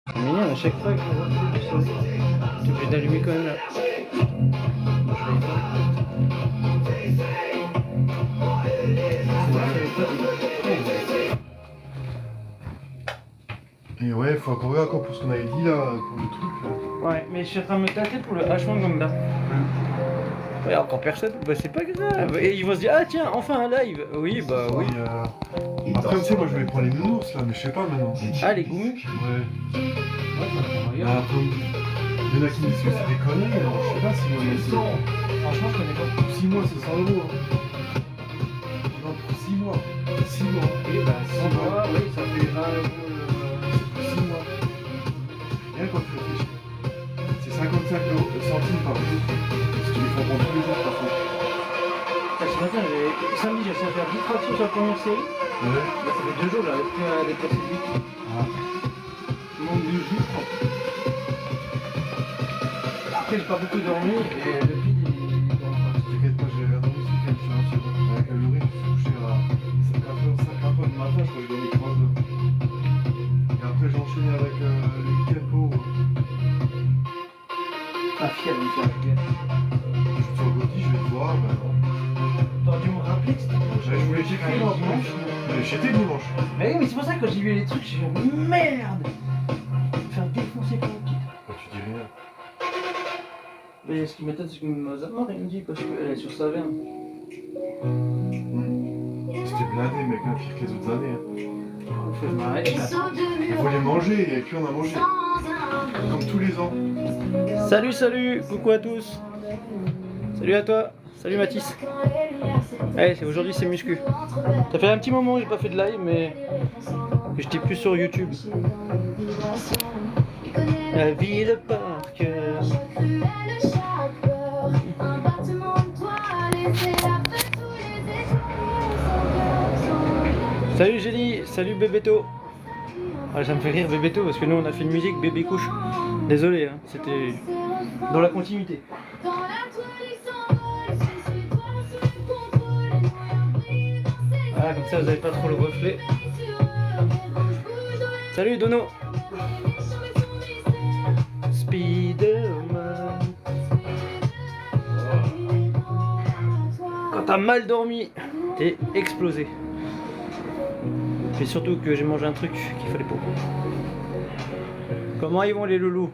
C'est mignon, à chaque fois que je vois du soleil, tu es obligé d'allumer quand même là. Et ouais, faut encore regarder pour ce qu'on avait dit là, pour le truc là. Ouais, mais je suis en train de me tâter pour le H1 Gamba. Ouais, encore personne, bah c'est pas grave. Et ils vont se dire, ah tiens, enfin un live. Oui, bah oui. Après, tu sais, moi je vais prendre les nounours là, mais je sais pas maintenant. Ah, les goûts. Ouais. Ouais, Là, il y en a qui me disent que c'est des conneries, alors je sais pas si moi c'est. franchement, je connais pas. Pour 6 mois, c'est 100 €. Hein. Non, pour 6 mois. 6 mois. Oui, bah 100 dollars, oui, ça fait 20 €. Pour 6 mois. Rien quand tu réfléchis. C'est 55 centimes par jour. Si tu les fais prendre tous les jours, par contre. Ce matin, samedi, j'ai essayé de faire 10 tractions sur la première série. Ouais. Là, ça fait 2 jours, j'arrive plus à déplacer le but. Ah. Il manque 2 jours. Après, j'ai pas beaucoup dormi et le vide, il est dans le T'inquiète pas, j'ai regardé aussi quelque chose. Avec le riz, je suis couché à 5 heures du matin, je crois que j'ai dormi 3 heures. Et après, j'ai enchaîné avec le week-end pour. Ah, fier, il me fait un fier. Je suis sur le Gaudi, je vais te voir, ben non. T'aurais dû me rappeler que c'était Je voulais checker moi, dimanche. J'étais dimanche. Mais oui, mais c'est pour ça que quand j'ai vu les trucs, j'ai dit merde! Je vais me faire défoncer comme un kit. Tu dis rien. Mais ce qui m'étonne, c'est que Mozamor, il me dit parce qu'elle est sur sa veine. C'était blindé, mec, hein, pire que les autres années. Hein. Il faut les manger, et puis on a mangé. Comme tous les ans. Salut, salut, coucou à tous. Salut à toi, salut Mathis. Allez, aujourd'hui c'est muscu. Ça fait un petit moment que j'ai pas fait de live, mais que j'étais plus sur YouTube. La ville par cœur. Salut Gélie, salut Bébéto. Ah, ça me fait rire Bébéto parce que nous on a fait une musique bébé couche. Désolé, hein, c'était dans la continuité. Voilà, comme ça vous n'avez pas trop le reflet. Salut Dono. Spiderman. Quand t'as mal dormi, t'es explosé. Et surtout que j'ai mangé un truc qu'il fallait pas. Comment ils vont les loulous?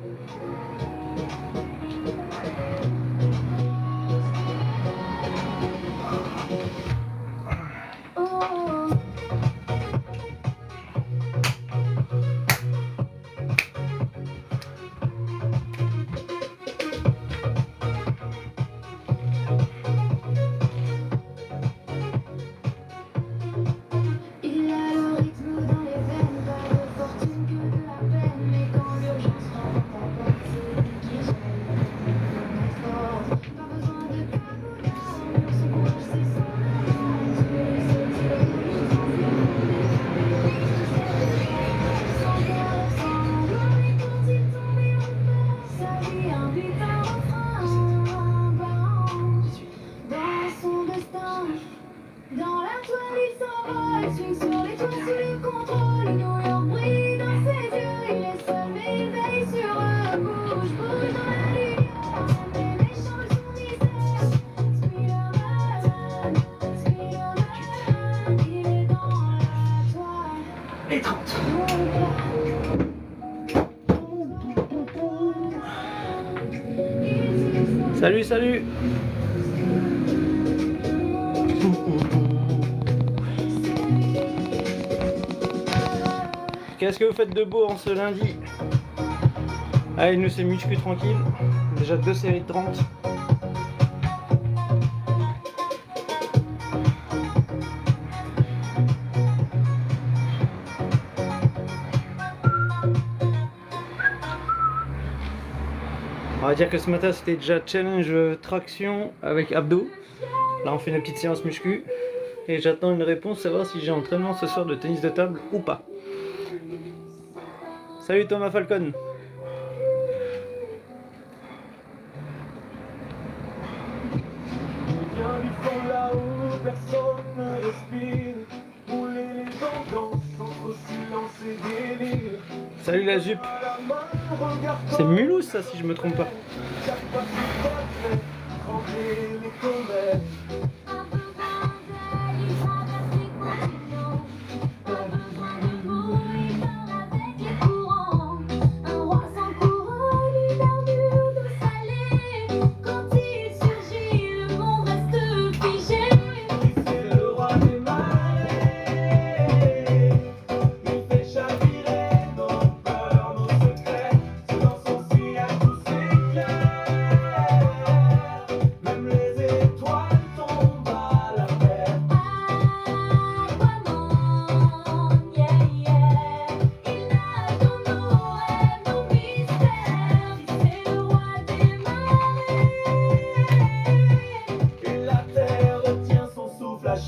Et 30. Salut, salut. Qu'est-ce que vous faites de beau en ce lundi? Allez, nous c'est muscu tranquille. Déjà 2 séries de 30. On va dire que ce matin c'était déjà challenge traction avec abdos. Là on fait une petite séance muscu. Et j'attends une réponse, savoir si j'ai entraînement ce soir de tennis de table ou pas. Salut Thomas Falcon. Salut la ZUP. C'est Mulhouse ça si je me trompe pas.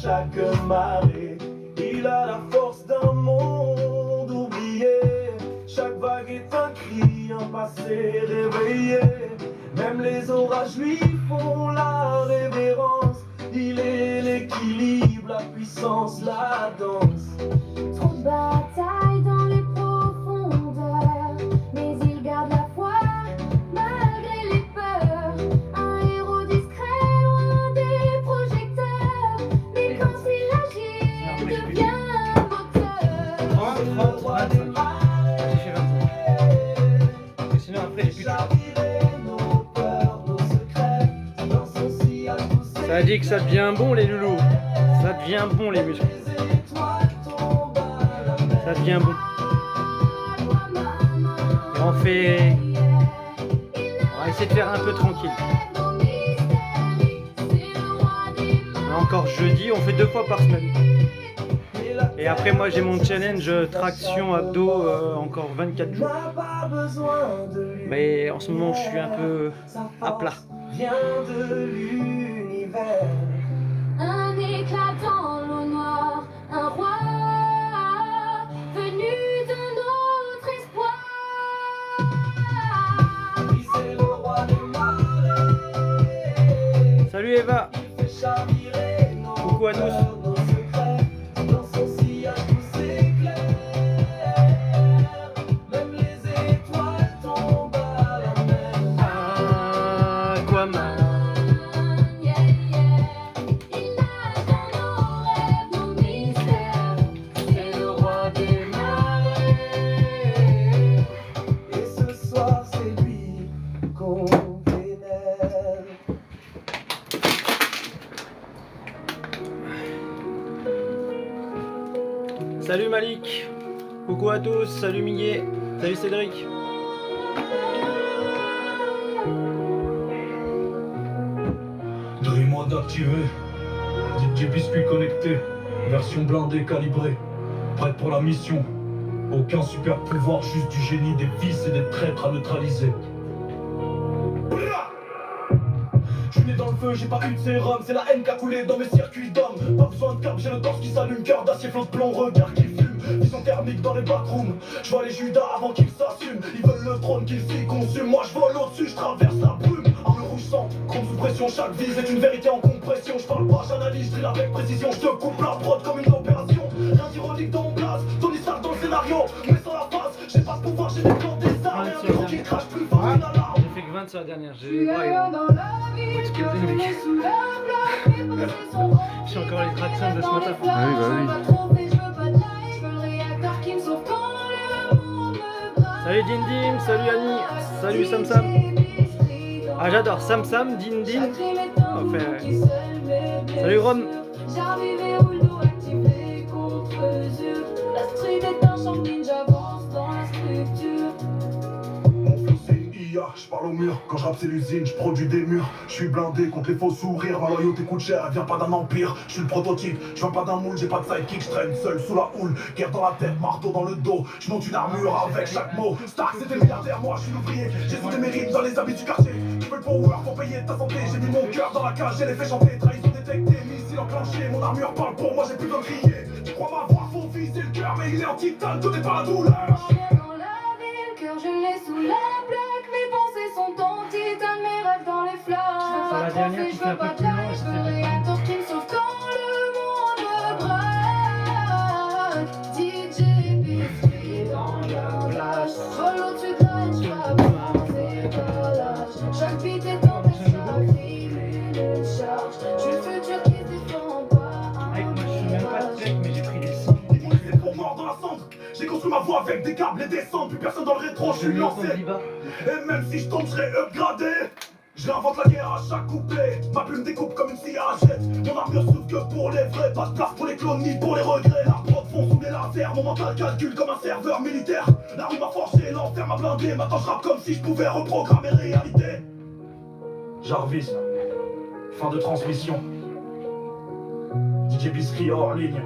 Chaque marée, il a la force d'un monde oublié. Chaque vague est un cri, un passé réveillé. Même les orages lui font la révérence. Il est l'équilibre, la puissance, la danse. Trop de batailles dans les profondeurs, mais il garde la foi malgré les peurs. Un héros discret loin des projecteurs, mais quand il agit, il devient moteur. 30, 25. J'ai fait 25. Sinon après j'ai plus de choix. Ça dit que ça devient bon les loulous. Ça devient bon les muscles. Ça devient bon. Et on fait... On va essayer de faire un peu tranquille. Là encore jeudi, on fait 2 fois par semaine. Et après moi j'ai mon challenge traction abdos encore 24 jours. Mais en ce moment je suis un peu à plat. Un éclat dans l'eau noire, un roi venu d'un autre espoir. C'est le roi des marées. Salut Eva. Coucou à tous. Salut Malik, coucou à tous, salut Miguel, salut Cédric. Dis-moi d'activer. DJ Biscuit connecté. Version blindée calibrée. Prête pour la mission. Aucun super pouvoir, juste du génie, des vices et des traîtres à neutraliser. Je suis né dans le feu, j'ai pas eu de sérum. C'est la haine qui a coulé dans mes circuits d'hommes. Pas besoin de cap, j'ai le torse qui s'allume. Cœur d'acier, flot de plomb, regard qui fume. Vision thermique dans les backrooms. Je vois les Judas avant qu'ils s'assument. Ils veulent le trône qu'ils s'y consument. Moi je vole au-dessus, je traverse la brume. Arme rouge sang, chrome sous pression. Chaque vise est une vérité en compression. Je parle pas, j'analyse, je drille avec précision. Je te coupe la prod comme une opération. Rien d'ironique dans mon place. Tony Stark dans le scénario. Mais sans la face, j'ai pas de pouvoir, j'ai des plans, des armes. Et un micro qui crache plus fort qu'une alarme. J'ai fait que 20 sur la dernière, j'ai les bras j'ai encore les tractions de ce matin. Ah oui, bah oui. Salut Din Dim, salut Annie, salut Sam Sam. Ah j'adore Sam Sam, Din Din. Enfin, salut Ron. J'arrivais au lot activé contre mesure. La street est un champ ninja, j'avance dans la structure. Mon flow c'est une IA, je parle au mur. Quand je rappe c'est l'usine, je produis des murs. Je suis blindé contre les faux sourires. Ma loyauté coûte cher, elle vient pas d'un empire. Je suis le prototype, je viens pas d'un moule. J'ai pas de sidekick, je traîne seul sous la houle. Guerre dans la tête, marteau dans le dos. Je monte une armure avec chaque mot. Stark c'était milliardaire, moi je suis l'ouvrier. J'ai sous des mérites dans les habits du quartier. Tu veux le power, faut payer ta santé. J'ai mis mon cœur dans la cage, j'ai les fait chanter. Trahison détectée, missile enclenché. Mon armure parle pour moi, j'ai plus besoin de crier. Tu crois m'avoir, faut viser le cœur, mais il est en titane, tout n'est pas la douleur. Dans la ville, le cœur je l'ai sous la plaque. Mes pensées sont en titane, mes rêves dans les flammes. Sur la dernière, tu fais un peu plus long, je veux réacteur qui me sauve quand le monde braque. DJ Biscuit dans la place. Vol au-dessus de la ma voix avec des câbles et des sons, plus personne dans le rétro, je suis lancé. Et même si je tombe, je serai upgradé. Je réinvente la guerre à chaque couplet. Ma plume découpe comme une cigarette. Mon armure s'ouvre que pour les vrais. Pas de place pour les clones ni pour les regrets. La prod fond sous les lasers. Mon mental calcule comme un serveur militaire. La rue m'a forgé, l'enfer m'a blindé. Maintenant je rappe comme si je pouvais reprogrammer réalité. Jarvis, fin de transmission. DJ Biscuit hors ligne.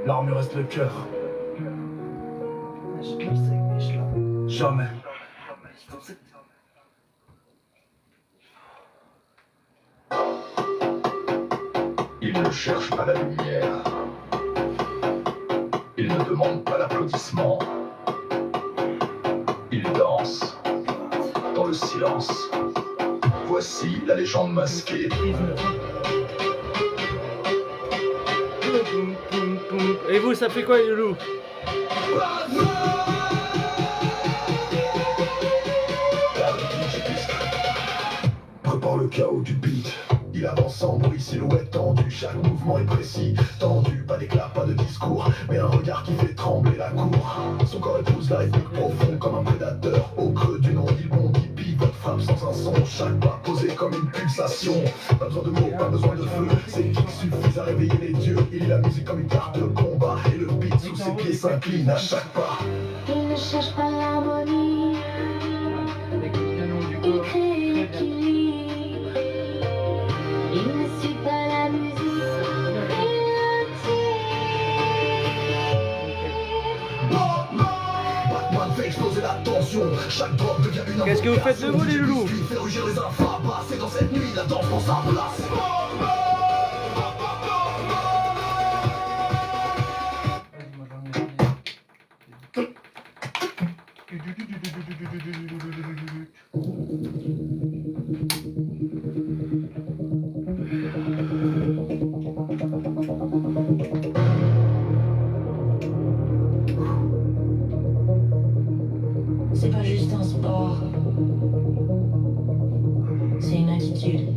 L'armure reste le cœur. Jamais. Il ne cherche pas la lumière. Il ne demande pas l'applaudissement. Il danse dans le silence. Voici la légende masquée. Et vous, ça fait quoi les loulous? Prépare le chaos du beat. Il avance en bruit, silhouette tendue, chaque mouvement est précis, tendu, pas d'éclat, pas de discours, mais un regard qui fait trembler la cour. Son corps épouse la rythmique profond comme un prédateur, au creux du nom il bondit, pivote, frappe sans un son, chaque pas posé comme une pulsation. Pas besoin de mots, pas besoin de feu, ses kicks suffisent à réveiller les dieux. Il lit la musique comme une carte de combat, et le beat sous ses pieds s'incline à chaque pas. Il ne cherche pas l'harmonie, il crée l'équilibre. Il ne suit pas la musique, il Batman fait exploser la tension, chaque drop devient une invocation. Qu'est-ce que vous faites de vous les loulous? Il fait rugir les infabas, c'est dans cette nuit la danse prend sa place. C'est pas juste un sport, c'est une attitude.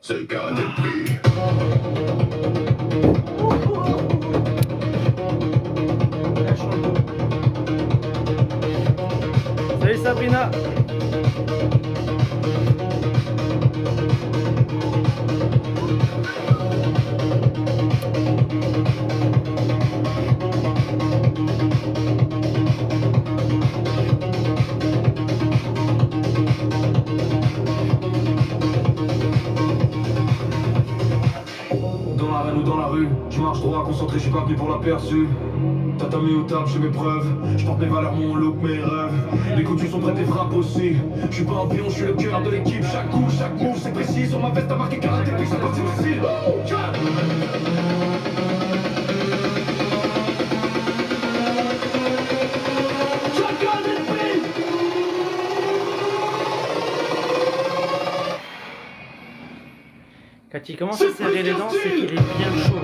C'est KDP. Salut Sabrina. Dans l'arène ou dans la rue, je marche droit, concentré, je suis pas venu pour l'aperçu. Tatami ou table, j'ai mes preuves. Je porte mes valeurs, mon look, mes rêves. Les coups sont prêts, tes frappes aussi. Je suis pas un pion, je suis le cœur de l'équipe. Chaque coup, chaque move, c'est précis. Sur ma veste, t'as marqué karaté, puis ça partit aussi. Quand il commence à serrer les dents, c'est qu'il est bien chaud.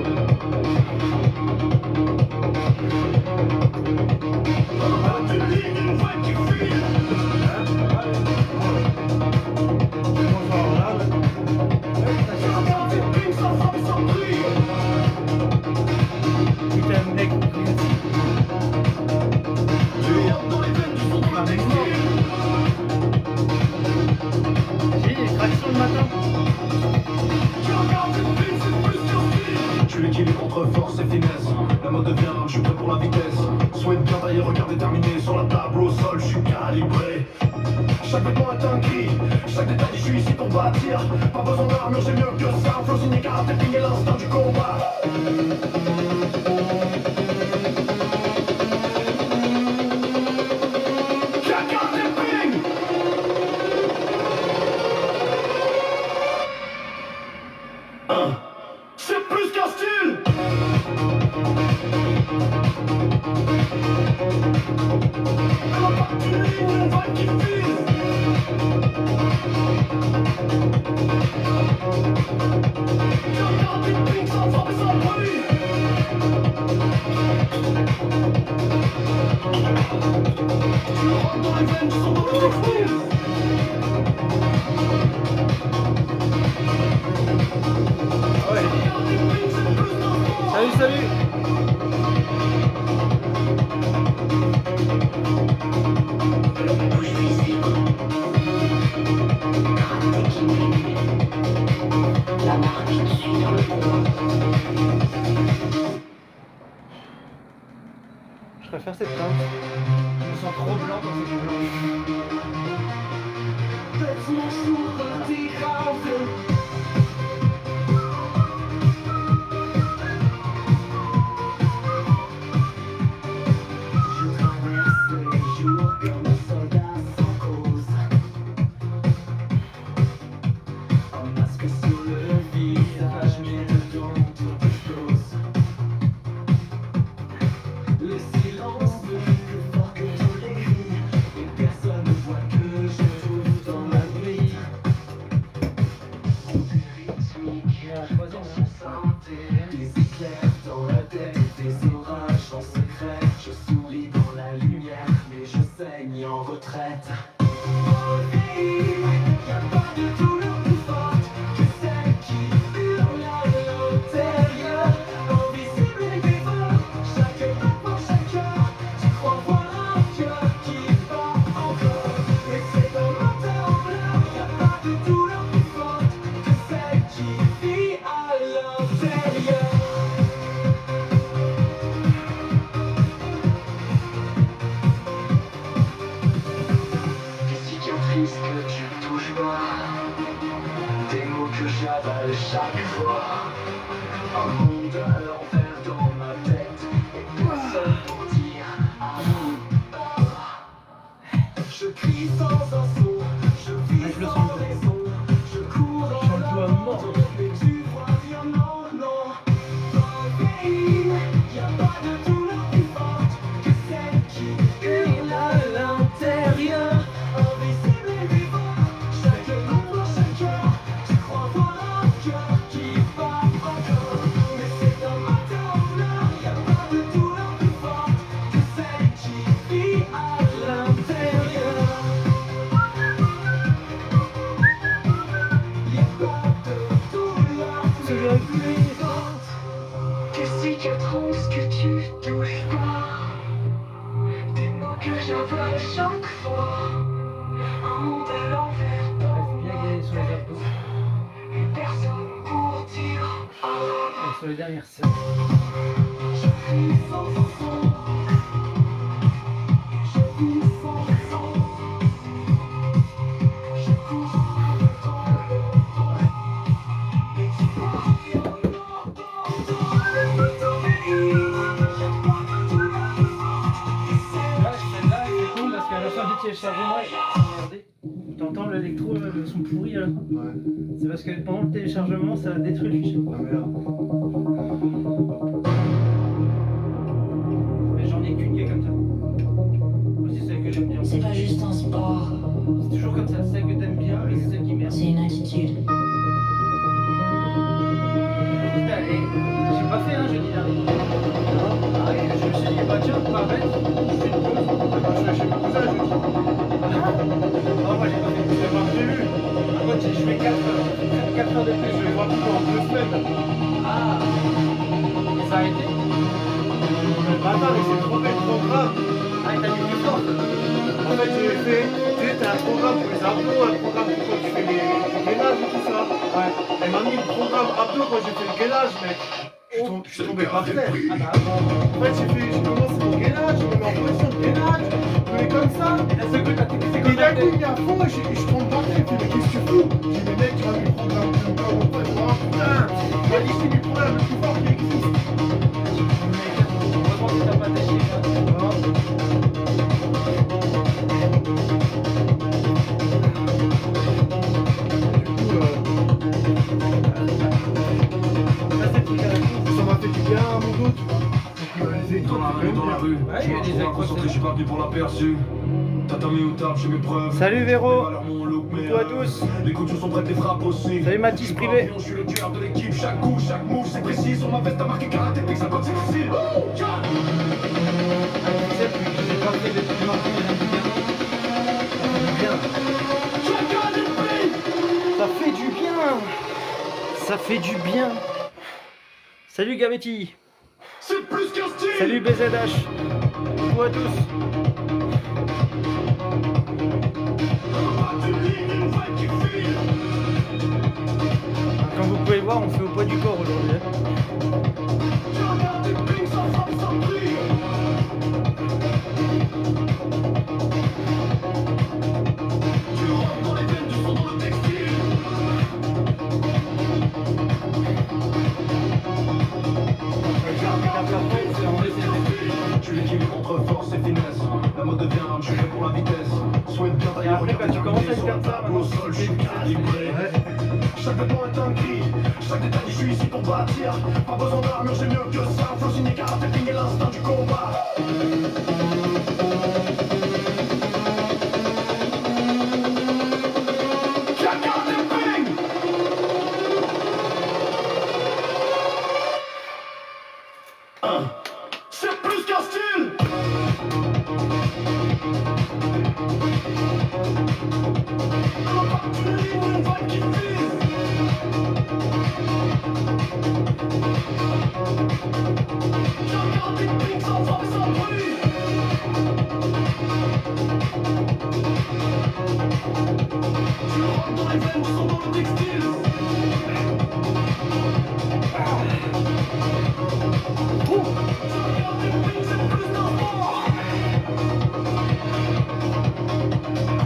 Putain, mec. J'ai des tractions le matin. Je suis l'équilibre entre force et finesse. La mode devient, je suis prêt pour la vitesse. Souhaite bien tailler, regard déterminé. Sur la table, au sol, je suis calibré. Chaque vêtement est un cri, chaque détail, je suis ici pour bâtir. Pas besoin d'armure, j'ai mieux que ça. Un flow signé karaté, ping et l'instinct du combat. C'est plus qu'un Ah ouais. Salut, salut. La marque suit dans le fond. Je préfère cette teinte. Je me sens trop blanc quand c'est blanc. Chaque fois, un monde à l'envers dans ma tête, et personne pour dire amour. Je crie sans un son, je vis sans raison, je cours dans la mort, mais tu vois rien, non, non. Dans le pays, y'a pas de douleur plus forte que celle qui hurle à l'intérieur, invisible et vivant, chaque nombre, chaque cœur, tu crois voir un cœur qui bat encore, mais c'est un matin en fleurs, y'a pas de douleur plus forte que celle qui vit à l'intérieur. Y'a pas de douleur plus forte que cicatrices que tu touches pas, des mots que j'avale chaque fois, un monde à l'envers dans Bien gagné sur les abdos. et personne pour dire Et sur les dernières scènes. je crie sans son, je vis sans raison, je cours sans le temps, et tu pars rien dans le pays, y'a pas de douleur plus forte que celle Là, celle-là, c'est cool parce qu'à la fin du téléchargement, regardez, t'entends l'électro, le son pourri à la fin. Ouais. C'est parce que pendant le téléchargement, ça a détruit le fichier. Ah merde. Mais j'en ai qu'une qui est comme ça. Moi, c'est celle que j'aime bien. C'est pas juste un sport, C'est toujours comme ça, celle que t'aimes bien, mais c'est celle qui merde. c'est une attitude. Putain, et j'ai pas fait, hein, jeudi dernier. Ah, et je me suis dit, bah tiens, pas bête, je fais une pause. Moi, je vais chez mon cousin, je dis. Non, moi j'ai pas fait, j'ai pas prévu. Par contre, je fais 4 heures de plus, Je vais voir tout dans 2 semaines. Ah, et ça a été. Bah attends, mais c'est trompé le programme. Ah, et t'as mis plus fort. En fait, j'ai fait, tu sais, t'as un programme pour les abdos, un programme pour quand tu fais les gainages et tout ça. Ouais. Elle m'a mis le programme abdos quand j'ai fait le gainage, mec. Je suis tombé par terre. Ah bah, bon. En fait, j'ai commencé mon gainage, je me mets en position de gainage, je me mets comme ça. Et la seconde, t'as fait Et d'un coup, il est à fond et je tombe par terre. Je me dis, mais qu'est-ce que tu fous? Je dis, mais mec, tu vas me programme plus encore ou quoi? Putain, il m'a dit, c'est du programme le plus fort qui existe. Heureusement que t'as pas déchiré. Ça m'a fait du bien à mon dos, tu vois. les Dans la rue, dans la rue. Ouais, il y a des Trop concentré, je suis pas venu pour l'aperçu. Tatami ou table, j'ai mes preuves. Salut Véro. Coucou à tous. Les coups sont prêts, les frappes aussi. Salut Mathis Privé. Je suis le tueur de l'équipe, chaque coup, chaque move, c'est précis. Sur ma veste, à marqué karaté, pique 50, c'est facile. Ça fait du bien. Ça fait du bien. Salut Gavetti. C'est plus qu'un style. Salut BZH. Coucou à tous. Comme vous pouvez le voir, on fait au poids du corps aujourd'hui. Tu l'équipes contre force et finesse. La mode devient, je suis fait pour la vitesse. Souhaite bien d'ailleurs. Après, quand tu commences à être comme ça, au sol, je suis calibré. Chaque vêtement est un cri, chaque détail, je suis ici pour bâtir. Pas besoin d'armure, j'ai mieux que ça. Flow signé karaté, ping et l'instinct du combat. C'est plus qu'un style.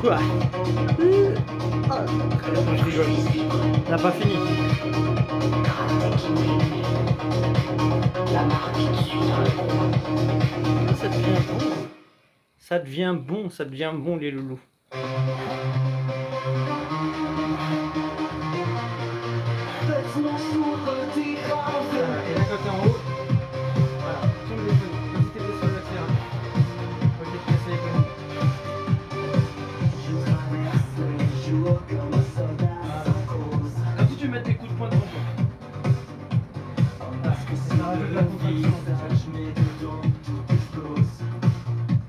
Quoi? Je rigole. On n'a pas fini. Ça devient bon. Ça devient bon, ça devient bon les loulous. Et là quand t'es en haut, voilà, tourne les genoux. Comme si t'étais sur le terrain. Faut te casser les genoux. Comme si tu mets des coups de poing devant toi. Ça rajoute la contraction.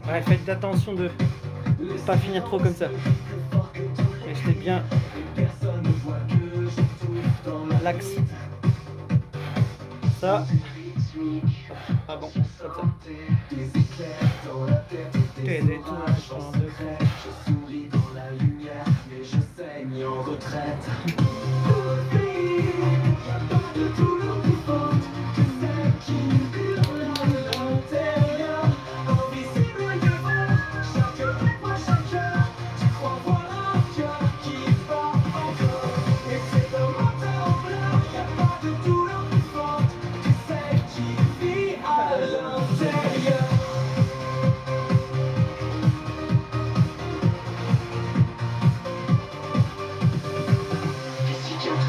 Ouais, faites attention de pas finir trop comme ça. Restez bien à l'axe. Ça. Ah bon, comme ça. T'es des tours de craie.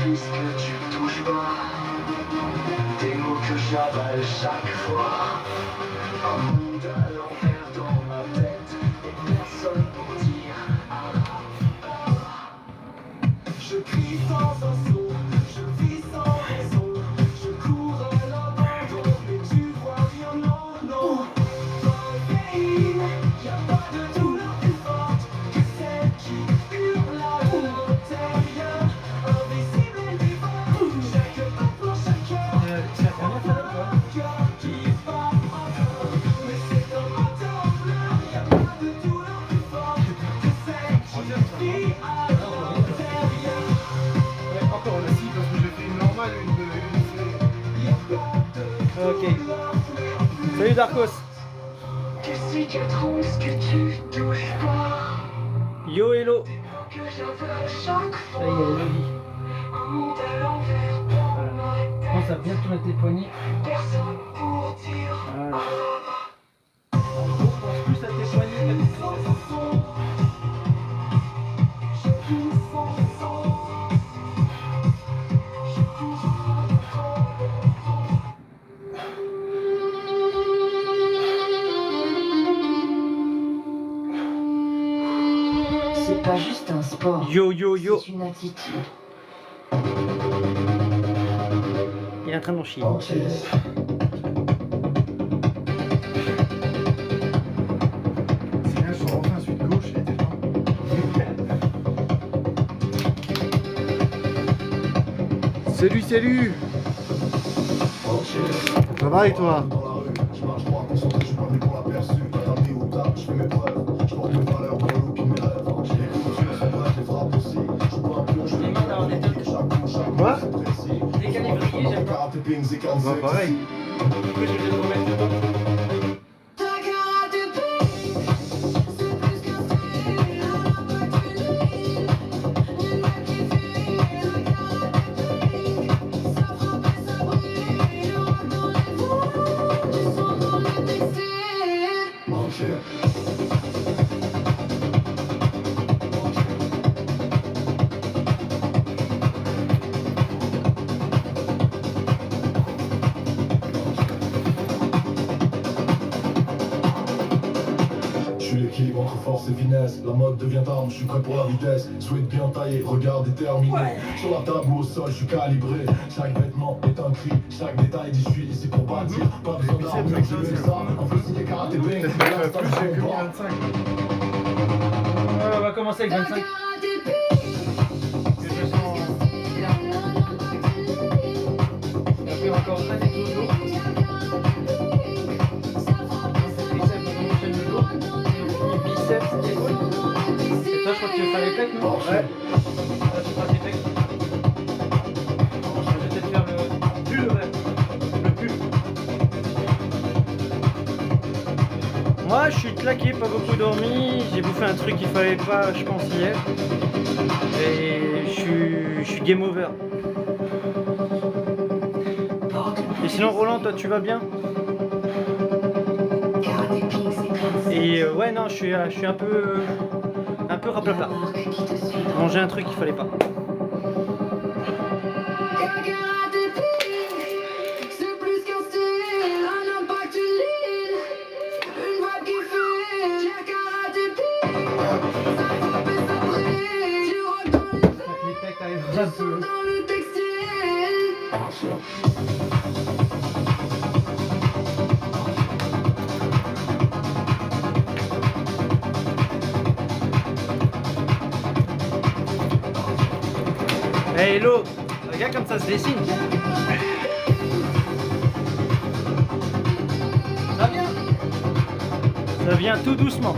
Que tu touches pas, des mots que j'avale chaque fois. Un monde à l'envers dans ma tête, et personne pour dire ah. Je crie sans un son, je vis sans raison, je cours à l'abandon, mais tu vois rien, non, non. Dans le pays, y'a pas de douleur plus forte que celle qui hurle à l'intérieur, invisible et vivant. Chaque battement, chaque cœur, C'est la première fois ou pas? cœur qui bat encore. Mais c'est un moteur en pleurs, y'a pas de douleur plus forte que celle qui vit à l'intérieur. Ouais, encore là, si, parce que j'ai fait une normale, Ok. Salut Darkos. Des cicatrices que tu touches pas, Yo hello. que j'avale chaque Ça y est, fois. Loli. Un monde à l'envers dans ma tête, Pense à bien tourner tes poignets. personne pour dire Voilà. Pense plus à tes poignets qu'à tes sensations. C'est pas juste un sport. Yo yo yo. C'est une attitude. Il est en train d'en chier. Ok. C'est bien, je refais un suite gauche et t'es pas. Salut, salut. Ça va et toi? Dans la rue, je marche droit, concentré, je suis pas venu pour l'aperçu. Pas d'ami au tard, je fais mes preuves. Je porte mes valeurs dans l'eau, puis mes rêves. J'ai les coups sur son bras, je les frappe aussi. Je joue pas un pion, je fais mes rêves. Chaque coup, chaque Quoi? coup, c'est précis. Décalibré, j'aime pas. Karaté, ping, c'est On va pareil. Pourquoi je vais le remettre dedans? Ta karaté ping, c'est plus qu'un style, un impact unique. Une vague qui file, un karaté ping, ça frappe et ça brille, du rock dans les veines, du sang dans le textile. Ok. Je suis l'équilibre entre force et finesse. La mode devient arme, je suis prêt pour la vitesse. Souhaite bien taillé, regard déterminé. Sur la table ou au sol, je suis calibré. Chaque vêtement est un cri, chaque détail dit je suis ici pour bâtir. Pas besoin d'armes, je veux ça. En plus, il est karaté bang, Peut-être que tu vas plus, j'ai que 25. Ouais, on va commencer avec Ta 25. karaté ping, Que je sens. un impact unique. Et après encore 5 et toujours. Biceps, épaules. Et toi, je crois que tu veux faire les pecs, non? Ouais. Là, tu feras tes pecs. Je vais peut-être faire le pull, ouais. Le pull. Moi, je suis claqué, pas beaucoup dormi. J'ai bouffé un truc qu'il fallait pas, je pense, hier. Et je suis game over. Et sinon, Roland, toi, tu vas bien? Karaté Ping, c'est comme Et ouais, non, je suis un peu raplapla. la marque qui te suit dans Manger un truc qu'il fallait pas. Ta karaté ping, c'est plus qu'un style, un impact unique. Une vague qui file, ta karaté ping, ça frappe et ça brille, du rock dans les veines, Les pecs arrivent du sang dans le textile. Hey hello, regarde comme ça se dessine. Ça vient. Ça vient tout doucement.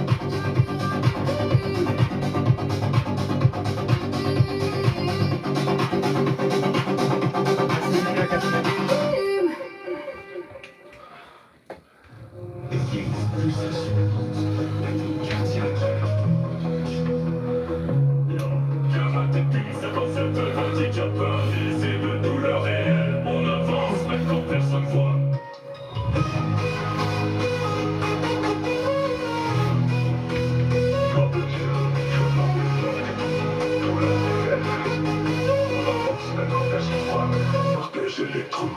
C'était la quatrième. Karaté Ping, c'est pas cette handicap invisible, douleur réelle. On avance même quand personne voit.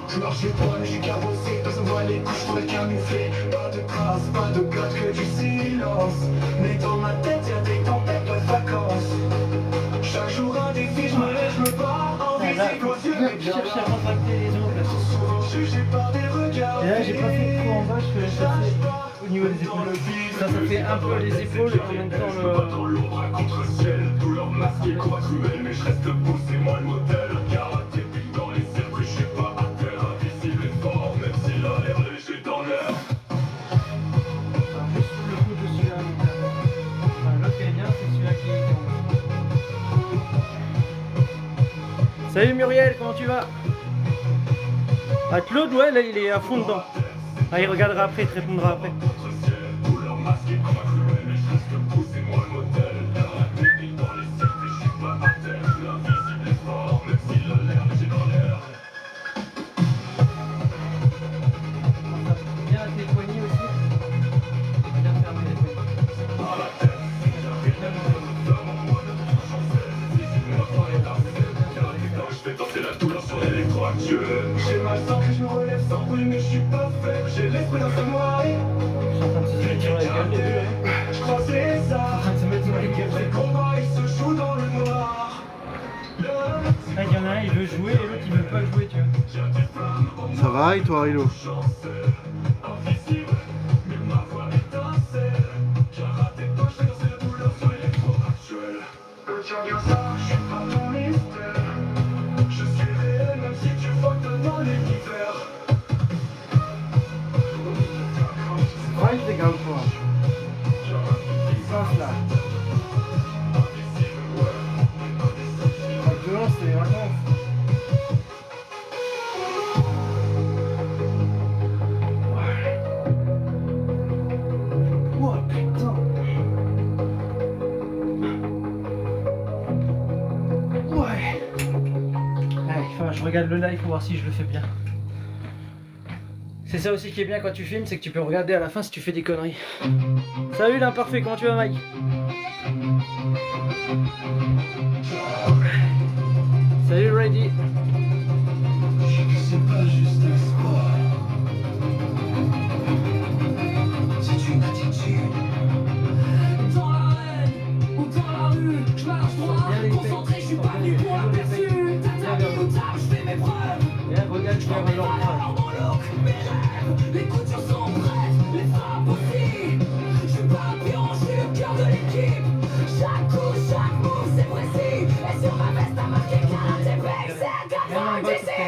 Je marche les poils, je suis carrossé, personne voit les couches, je pourrais camoufler. Pas de traces, pas de code, que du silence. Mais dans ma tête, y'a des tempêtes, pas de vacances. Chaque jour un défi, je me lève, je me bats, invisible aux yeux, mais bien Cherche à contracter les ongles. souvent jugé par des regards. Et là, j'ai pas fait de coup en bas, je fais ça fait au niveau des épaules. Ça fait un peu les épaules et en même temps Dans l'ombre à contre-ciel, douleur masquée, combat cruel, mais je reste debout, c'est moi le modèle. Karaté Ping dans les circuits, je suis pas à terre, invisible et fort, même s'il a l'air léger dans l'air. Juste le coup de celui-là. Enfin, l'autre qui est bien, c'est celui-là qui est en bas. Salut Muriel, comment tu vas? Ah, Claude, ouais, là il est à fond dedans. Ah, il regardera après, il te répondra après. Contre-ciel, douleur masquée, combat cruel, mais je reste debout, c'est moi le modèle. Karaté Ping dans les circuits, je suis pas à terre, invisible et fort, même s'il a l'air léger dans l'air. Bien avec les poignets aussi. Bien fermer les poignets. Dans la tête, y'a rien dans le en mode chancelle. Visiblement dans les larmes, karaté quand je fais danser la douleur sur l'électro-actuel. J'ai mal sans que je me relève sans bruit, mais je suis pas faible, j'ai l'esprit d'un samouraï. Je suis en train de se mettre sur la gueule, les deux là. Je crois que c'est ça. En train de se mettre sur la gueule. Le combat, il peu à jouer, tu vois. Ça va et toi, Hilo? Ouais, je dégrade toi. Ça, là. Dehors, c'est les vacances. Oh putain. Ouais. Allez, enfin, je regarde le live pour voir si je le fais bien. C'est ça aussi qui est bien quand tu filmes, c'est que tu peux regarder à la fin si tu fais des conneries. Salut l'imparfait, comment tu vas Mike? Salut Ready. C'est pas juste un sport. C'est une attitude. Dans l'arène ou dans la rue, je marche droit, concentré, je suis pas venu pour l'aperçu. T'as ou tard, je fais mes preuves. Viens, regarde, je vais Mes valeurs, mon look, mes rêves. Les coutures sont prêtes, les frappes aussi. Je suis pas un pion, je suis le cœur de l'équipe. Chaque coup, chaque move, c'est précis. Et sur ma veste, t'as marqué karaté bang, c'est un gars d'ici.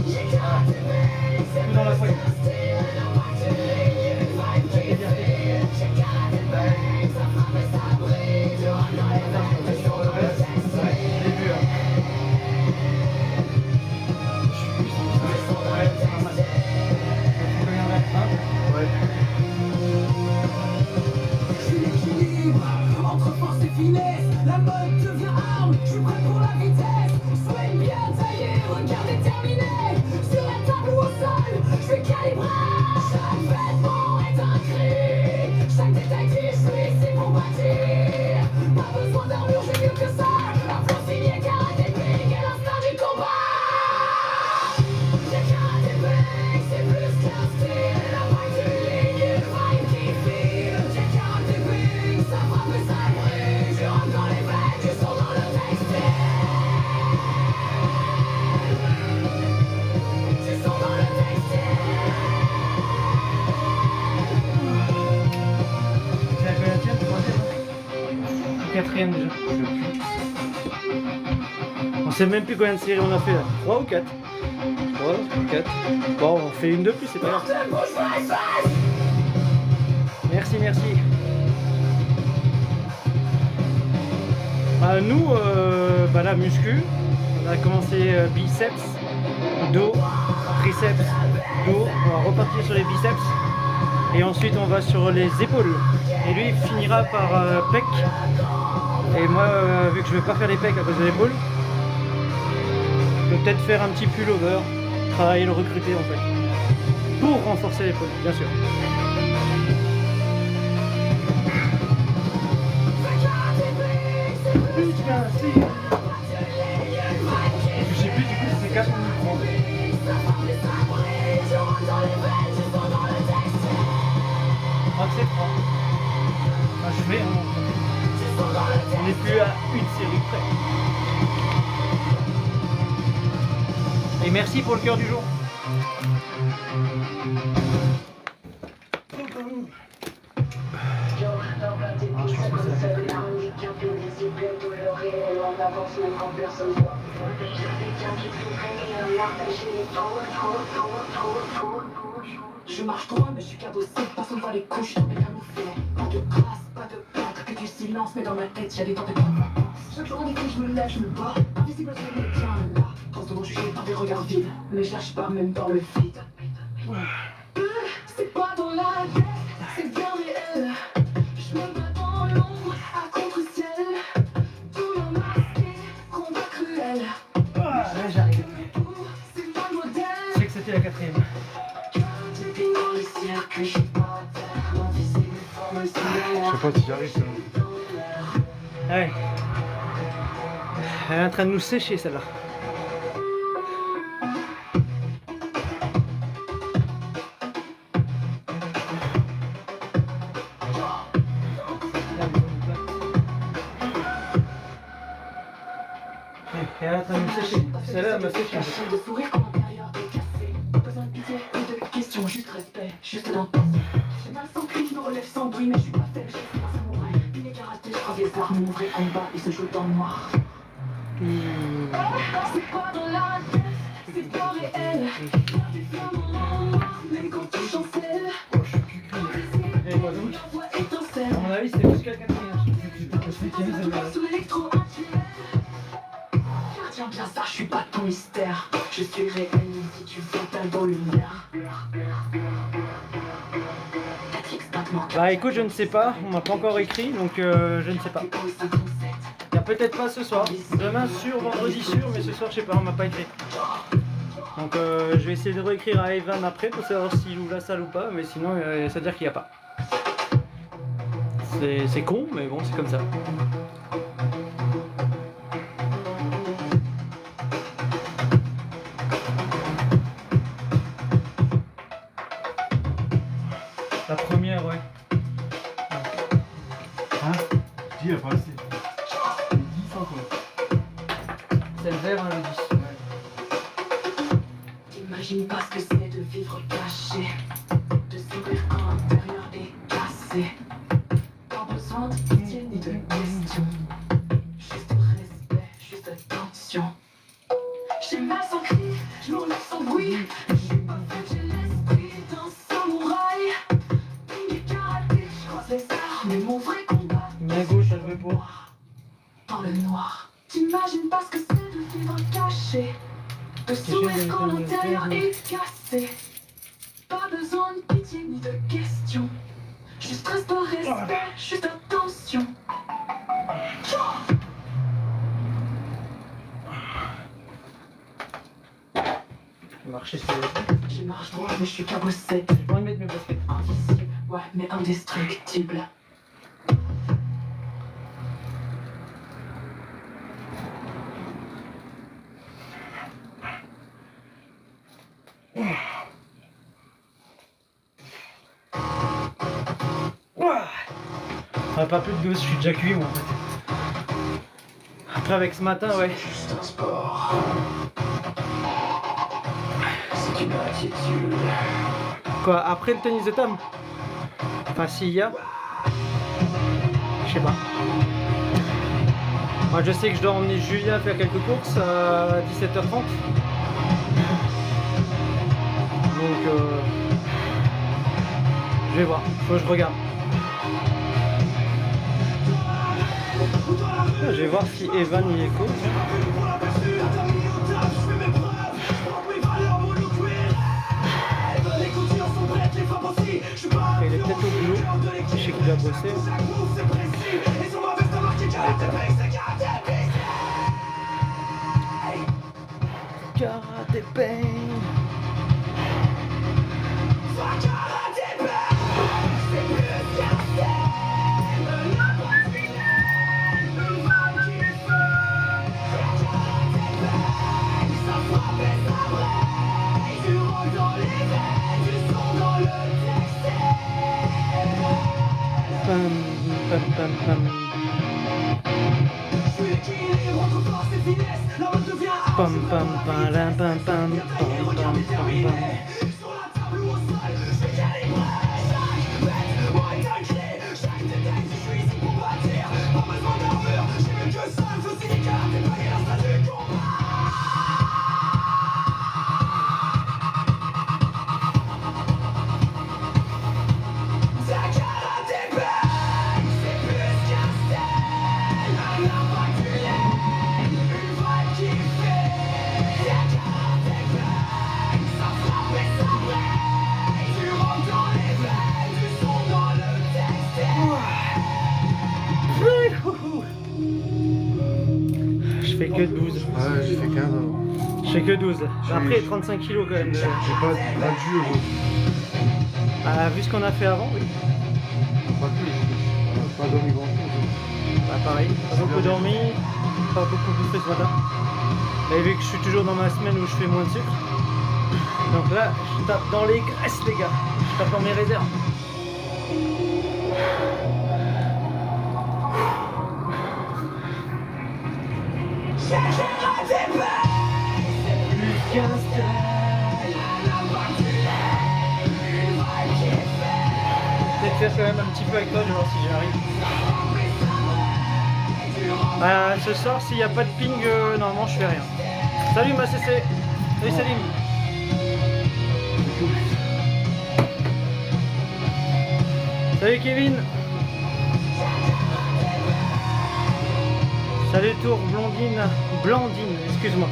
J'ai karaté bang, c'est Tout dans la feuille. un style, un parti de ligne, une vibe qui file. J'ai karaté bang, ça frappe et ça brille. Je rentre dans les veines, je sens dans le textile. Je suis l'équilibre entre force et finesse. La mode devient arme, je suis prêt pour la vitesse. Soigne bien taillé, regard déterminé. Sur la table ou au sol, je suis calibré. Chaque vêtement est un cri. Chaque détail dit je suis ici pour bâtir. Pas besoin d'armure, j'ai mieux que ça. Un flow signé karaté bang et l'instinct du combat. J'ai karaté bang, c'est plus qu'un style. La vibe du ligne, une vibe qui file. J'ai karaté bang, ça frappe et ça brille. Je rentre dans les veines, je sors dans le textile. Je sors dans le textile. C'est la quatrième, quatrième déjà. On sait même plus combien de séries on a fait là. 3 ou 4? 3 ou 4. Bon, on fait une de plus, c'est pas grave. Merci, merci. Nous, la muscu, on a commencé biceps, dos, triceps, dos. On va repartir sur les biceps. Et ensuite on va sur les épaules. Et lui il finira par pec. Et moi vu que je vais pas faire les pecs à cause de l'épaule, je vais peut-être faire un petit pullover, travailler le recruter en fait. Pour renforcer l'épaule, bien sûr. Je sais plus, du coup, c'est 4 minutes 30. Je crois que c'est 3. Ah, je fais, on n'est plus à une série près. Et merci pour le cœur du jour. Je marche droit mais je suis cabossé, personne voit les couches, mais camouflé. Pas de grâce, pas de peintre, que du silence, mais dans ma tête y'a des temps de vacances. Chaque jour en effet je me lève, je me bats, invisible je me tiens là. Trop souvent jugé par des regards vides, mais je lâche pas même dans le vide. C'est pas dans la tête, c'est bien réel. Je me bats dans l'ombre, à contre-ciel. Tout le masqué, combat cruel. Ah, là j'arrive. C'est pas le modèle. Je sais que c'était la quatrième. Dans le circuit, je suis pas terre, invisible, forme Je similaire. sais pas si j'y arrive, ça. Ouais. Elle est en train de nous sécher celle-là. Et elle est en train de me sécher. Celle-là, elle m'a séché. De sourire quand l'intérieur est cassé. Pas besoin de pitié ou de questions, juste respect, juste d'entendre. J'ai mal sans cri, je me relève sans bruit, mais je suis pas faible, j'ai fait un samouraï. Puis les karatés, je croise les armes, mon vrai combat, il se joue dans le noir. C'est pas dans la tête, c'est pas réel. Des flammes en noir, même quand tu chancelles. Oh, je suis cul-cul. Et moi donc, La voix étincelle. à mon avis, c'est plus quelqu'un qui vient. Sous l'électro-actuel. Tiens bien ça, je suis pas ton mystère. Je suis réel, si tu vois ta dans lumière. 4x battement. Bah écoute, je ne sais pas, on m'a pas encore écrit, donc je ne sais pas. Il y a peut-être pas ce soir. Demain sûr, vendredi sûr, mais ce soir je sais pas, on m'a pas écrit. Donc je vais essayer de réécrire à Evan après pour savoir s'il ouvre la salle ou pas, mais sinon ça veut dire qu'il n'y a pas. C'est con, mais bon, c'est comme ça. La première, ouais. Hein? Dis, il a pas assez. 10 encore. C'est le vert, hein, le 10. T'imagines pas ce que c'est de vivre caché, de sourire quand l'intérieur est cassé. Pas besoin de pitié ni de questions, juste respect, juste attention. J'ai mal sans cri, je me relève sans bruit. Je suis pas faible, j'ai l'esprit d'un samouraï. Puis les karatés, je croise les armes, et mon vrai combat. Mais à gauche, elle veut pour. Dans le noir, t'imagines pas ce que c'est de vivre caché, de sourire quand l'intérieur est cassé. Pas besoin de pitié ni de questions, juste respect, juste attention. Je vais marcher sur les. Je marche droit mais je suis cabossé, J'ai pas envie de mettre mes baskets. invisible, ouais mais indestructible. Ah, pas plus de 12, je suis déjà cuit moi en fait. Après avec ce matin, ouais. Juste un sport. C'est une inquiétude. Quoi, après le tennis de table? Enfin, s'il y a. Je sais pas. Moi je sais que je dois emmener Julia faire quelques courses à 17h30. Donc je vais voir, faut que je regarde. Je vais voir si Evan y écoute. Il est peut-être au boulot. Je sais qu'il doit bosser. Karaté Pain. Pam, pam, pam, pam. Pam, pam, pam, pam, pam, pam, pam, pam, pam. Je fais que 12. Ouais, j'ai fait 15 avant. Je fais que 12. Après 35 kilos quand même. J'ai pas dû aujourd'hui. Ah, vu ce qu'on a fait avant, oui. Pas plus. Pas dormi grand chose. Bah pareil, pas beaucoup dormi, pas beaucoup bouffé ce matin. Mais vu que je suis toujours dans ma semaine où je fais moins de sucre. Donc là, je tape dans les graisses les gars. Je tape dans mes réserves. Peut-être faire quand même un petit peu avec toi, je vais voir si j'y arrive. Ce soir, s'il n'y a pas de ping, normalement je fais rien. Salut ma CC. Salut Salim. Salut Kevin. Salut Tour Blondine. Blandine, excuse-moi.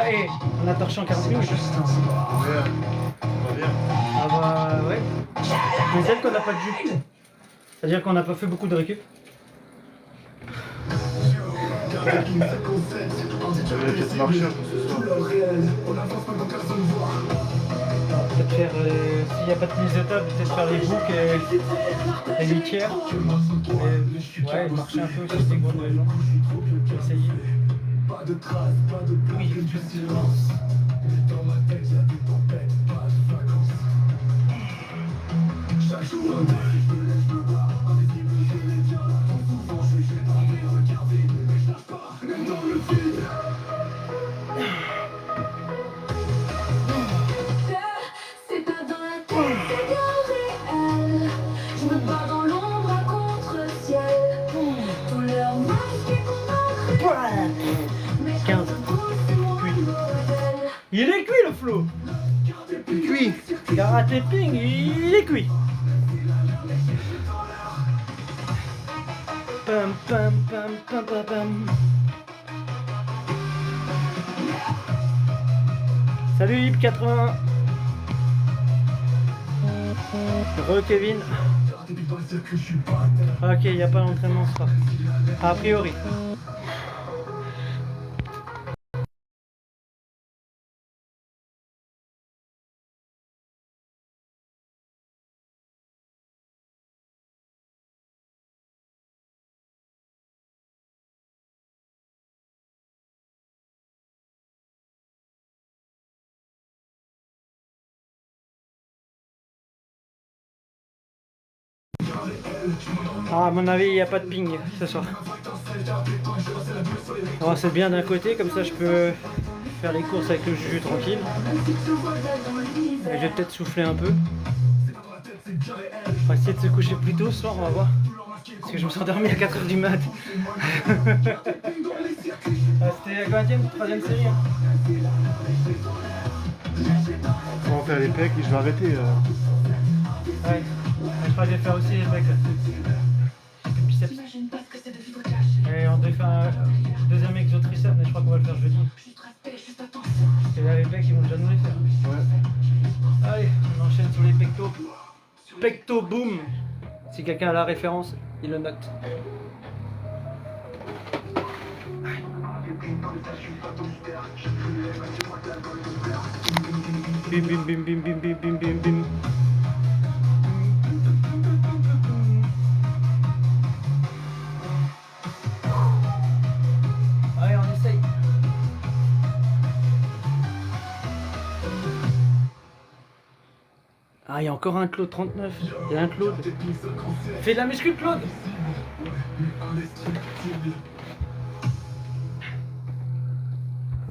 Et on a torché en 40 minutes. Ah bah ouais. Mais c'est qu'on n'a pas de jus. C'est-à-dire qu'on n'a pas fait beaucoup de récup. Peut-être marcher un peu ce soir. Peut-être faire, s'il n'y a pas de mise de table, peut-être faire les boucs et les litières. Ouais, marcher un peu aussi, c'est gros de les gens. Essayer. Pas de traces, pas de bruit, du silence. Dans ma tête, y'a des tempêtes, pas de vacances. Chaque jour, un deuil, je me lève, je me bats. Invisible, je les tiens. Trop souvent, je vais pas les regarder, mais je lâche pas, même dans le vide. C'est pas dans la tête, c'est bien réel. Je me bats dans l'ombre à contre-ciel. Dans leur masque et contre-réel. Mais 15. Il est cuit le flow. Cuit. Karaté ping, il est cuit. Pam pam pam pam pam pam. Salut Hip 81. Re-Kevin. Ok, il n'y a pas d'entraînement ce soir. A priori. Ah, à mon avis, il n'y a pas de ping ce soir. Oh, c'est bien d'un côté, comme ça je peux faire les courses avec le jus tranquille. Et je vais peut-être souffler un peu. On va essayer de se coucher plus tôt ce soir, on va voir. Parce que je me suis endormi à 4h du mat. C'était la combien? 3e série hein. On va faire les pecs et je vais arrêter. Ouais. Je crois que je vais faire aussi les pecs. Biceps. J'imagine pas ce que c'est de vivre caché. Et on devait faire un deuxième exo triceps, mais je crois qu'on va le faire jeudi. Juste respect, juste attention. Et là, les pecs, ils vont déjà nous les faire. Ouais. Allez, on enchaîne sur les pectos. Pecto boom. Si quelqu'un a la référence, il le note. Bim bim bim bim bim bim bim bim bim. Allez, on essaye. Ah, il y a encore un Claude 39. Il y a un Claude. Fais de la muscu, Claude.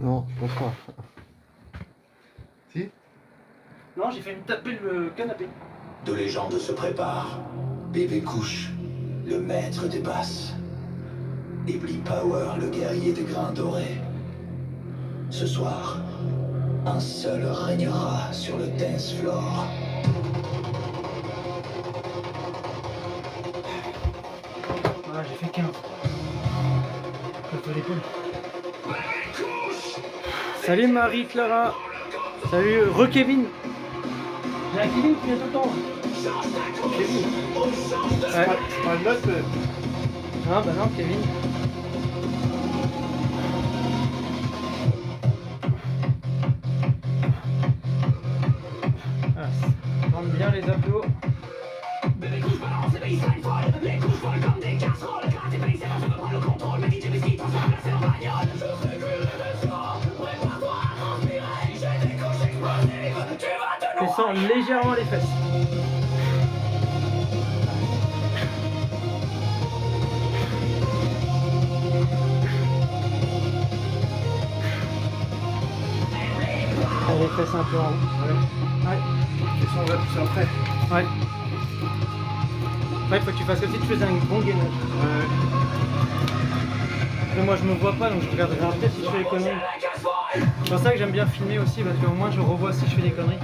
Non, je pense pas. Si? Non, j'ai fait me taper le canapé. Deux légendes se préparent. Bébé Couche, le maître des basses. Et Blee Power, le guerrier des grains dorés. Ce soir, un seul régnera sur le dance floor. Ah, j'ai fait 15. Contre l'épaule. Salut Marie-Clara. Salut Re-Kevin. Il y a un Kevin qui vient tout le temps. Kevin. Ouais. Pas de note, mais... Non, bah non, Kevin. Ah, rentre bien les abdos. Descends légèrement les fesses. les fesses un peu en haut. Ouais. Et ça, on va tout ça après. Ouais. Ouais, faut que tu fasses comme si tu faisais un bon gainage. Ouais. Après, moi je me vois pas donc je regarderai après si je fais des conneries. C'est pour ça que j'aime bien filmer aussi parce qu'au moins je revois si je fais des conneries.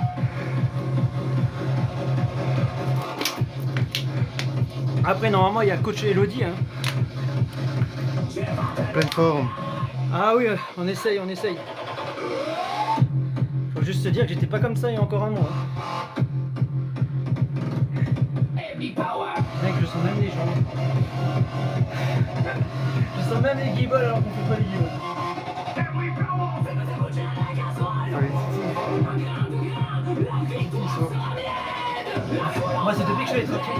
Après normalement il y a coach Elodie hein. Pleine forme. Ah oui, on essaye, on essaye. Faut juste se dire que j'étais pas comme ça il y a encore un mois. Mec, je sens même les jambes. Je sens même les guibolles alors qu'on fait pas les guibolles. Moi c'est depuis que je fais les tractions.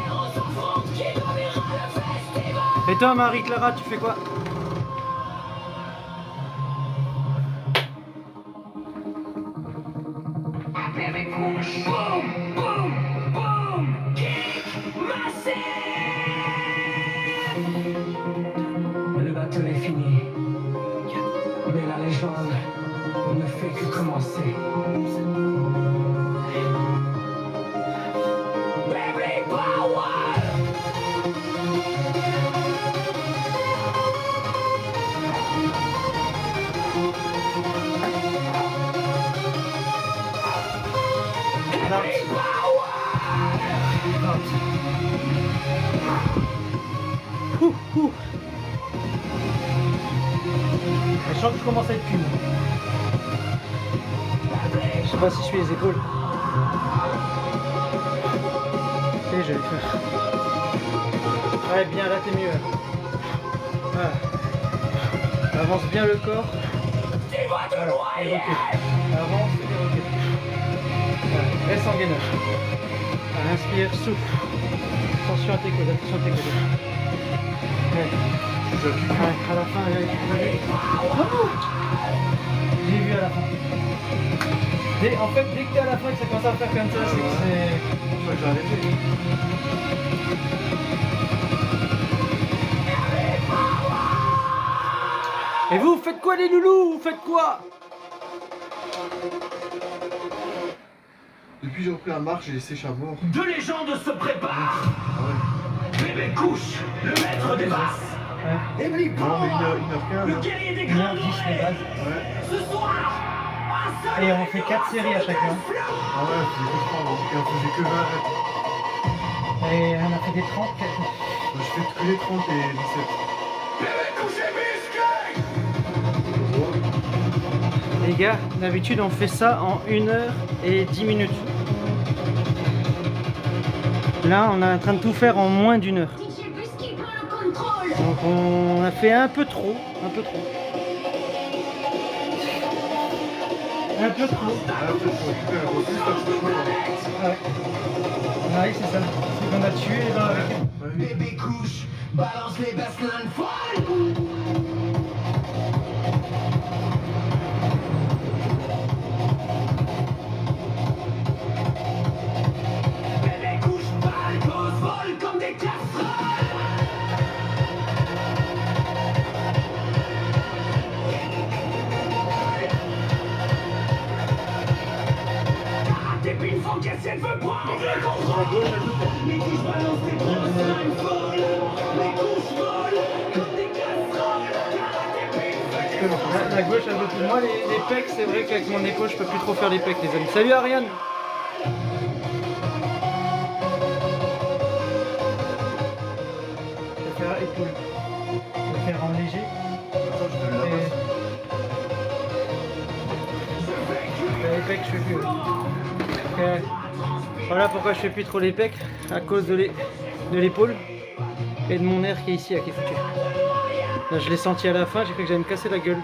Et toi Marie-Clara, tu fais quoi? Le bateau est fini. Mais la légende ne fait que commencer. Baby Power! Je sens que je commence à être cul. Je sais pas si je fais les épaules. Et je vais faire. Ouais, bien là t'es mieux. Voilà. Avance bien le corps. Voilà. Et recule. Avance et recule. Voilà. Reste en gainage. Voilà. Inspire, souffle. Attention à tes coudes, attention à tes coudes. Ouais. Ouais, à la fin, j'ai vu à la fin. En fait, dès que t'es à la fin et que ça commence à faire comme ça, c'est que c'est... C'est pour ça que j'ai arrêté. Et vous faites quoi les loulous? Vous faites quoi? Depuis que j'ai repris la marche, j'ai laissé Chabord. Deux légendes se préparent. Ah ouais. Bébé couche, le maître des basses. Ouais. Emily Non, Power, mais 1h15. le guerrier des 1h10 grands les bases. Ouais. Ce soir, Et on fait 4 séries à chaque fois. Ah ouais, on faisait que 30, et on faisait que 20 reps. Et on a fait des 30. Je fais que les 30 et 17. Les gars, d'habitude on fait ça en 1h10. Là, on est en train de tout faire en moins d'1 heure. Donc on a fait un peu trop. Un peu trop. Ah, peut-être faut récupérer un peu plus, parce que je crois Ouais. Ouais, c'est ça. C'est qu'on a tué les gens avec. Bébé couche, balance les baselines folles. Bébé couche, balle, cause, vole comme des casseroles. Karaté ping pong, qu'est-ce qu'elle veut prendre le contrôle? Les couches balancent des baselines folles. Les couches volent comme des casseroles. Karaté ping pong. La gauche un peu plus. Moi les pecs, c'est vrai qu'avec mon épaule je peux plus trop faire les pecs les amis. Salut Ariane. Je vais faire épaule. Je vais faire en léger. Et les pecs je fais plus. Ok. Voilà pourquoi je fais plus trop les pecs, à cause de l'épaule et de mon nerf qui est ici, là, qui est foutu. Là je l'ai senti à la fin, j'ai cru que j'allais me casser la gueule.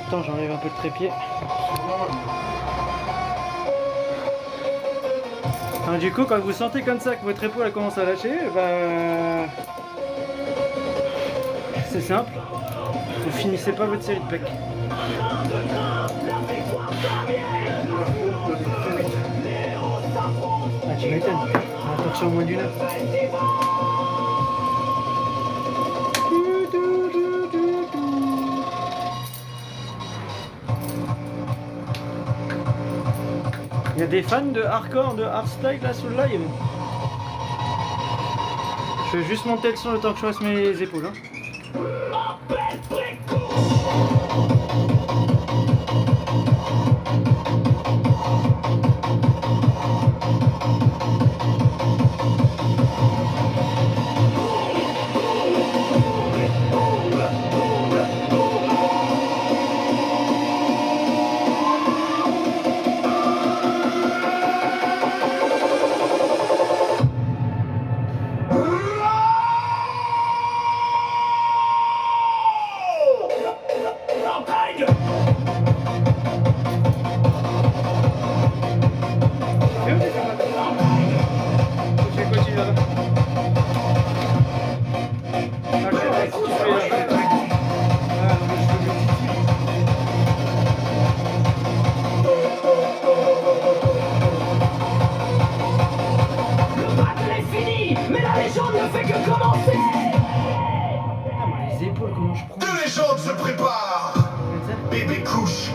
Attends, j'enlève un peu de trépied. Alors, du coup, quand vous sentez comme ça que votre épaule elle commence à lâcher, bah, c'est simple, vous finissez pas votre série de pecs. Ah, tu m'étonnes, on va partir au moins d'1 heure. Il y a des fans de hardcore, de hardstyle là sur le live. Je vais juste monter le son le temps que je fasse mes épaules. Hein. Deux légendes se préparent. Bébé Couche,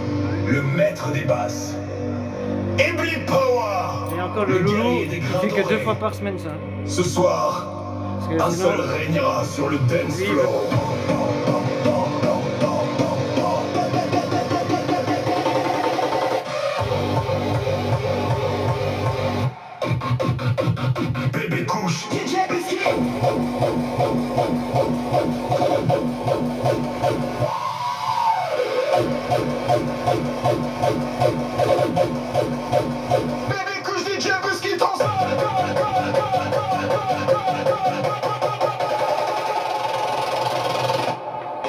le maître des basses. Et Bleep Power. Et encore le loulou, il fait que 2 fois par semaine ça. Ce soir, un seul régnera sur le dance floor. Bébé Couche. Bébé Couche DJ Busky transforme.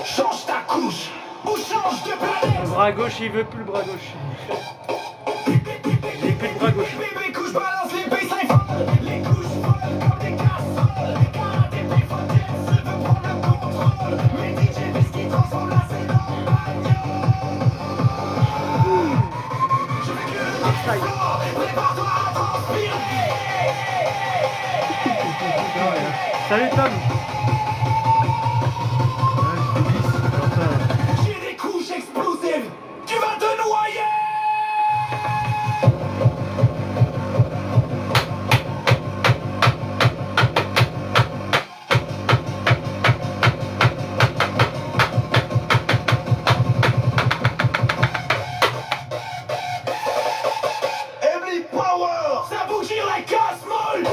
Change ta couche ou change de planète. Le bras gauche, il veut plus le bras gauche. J'ai plus le bras gauche. Bébé Couche balance les bassins folles. Les couches volent comme des casseroles. Car des préfrontières se veut prendre le contrôle. Mais DJ Busky transforme la scène en bagnole. Je veux que le dance floor, prépare-toi à transpirer. Salut Tom. J'ai des couches explosives. Tu vas te noyer. Bleep Power. Ça bouge la casse-molle.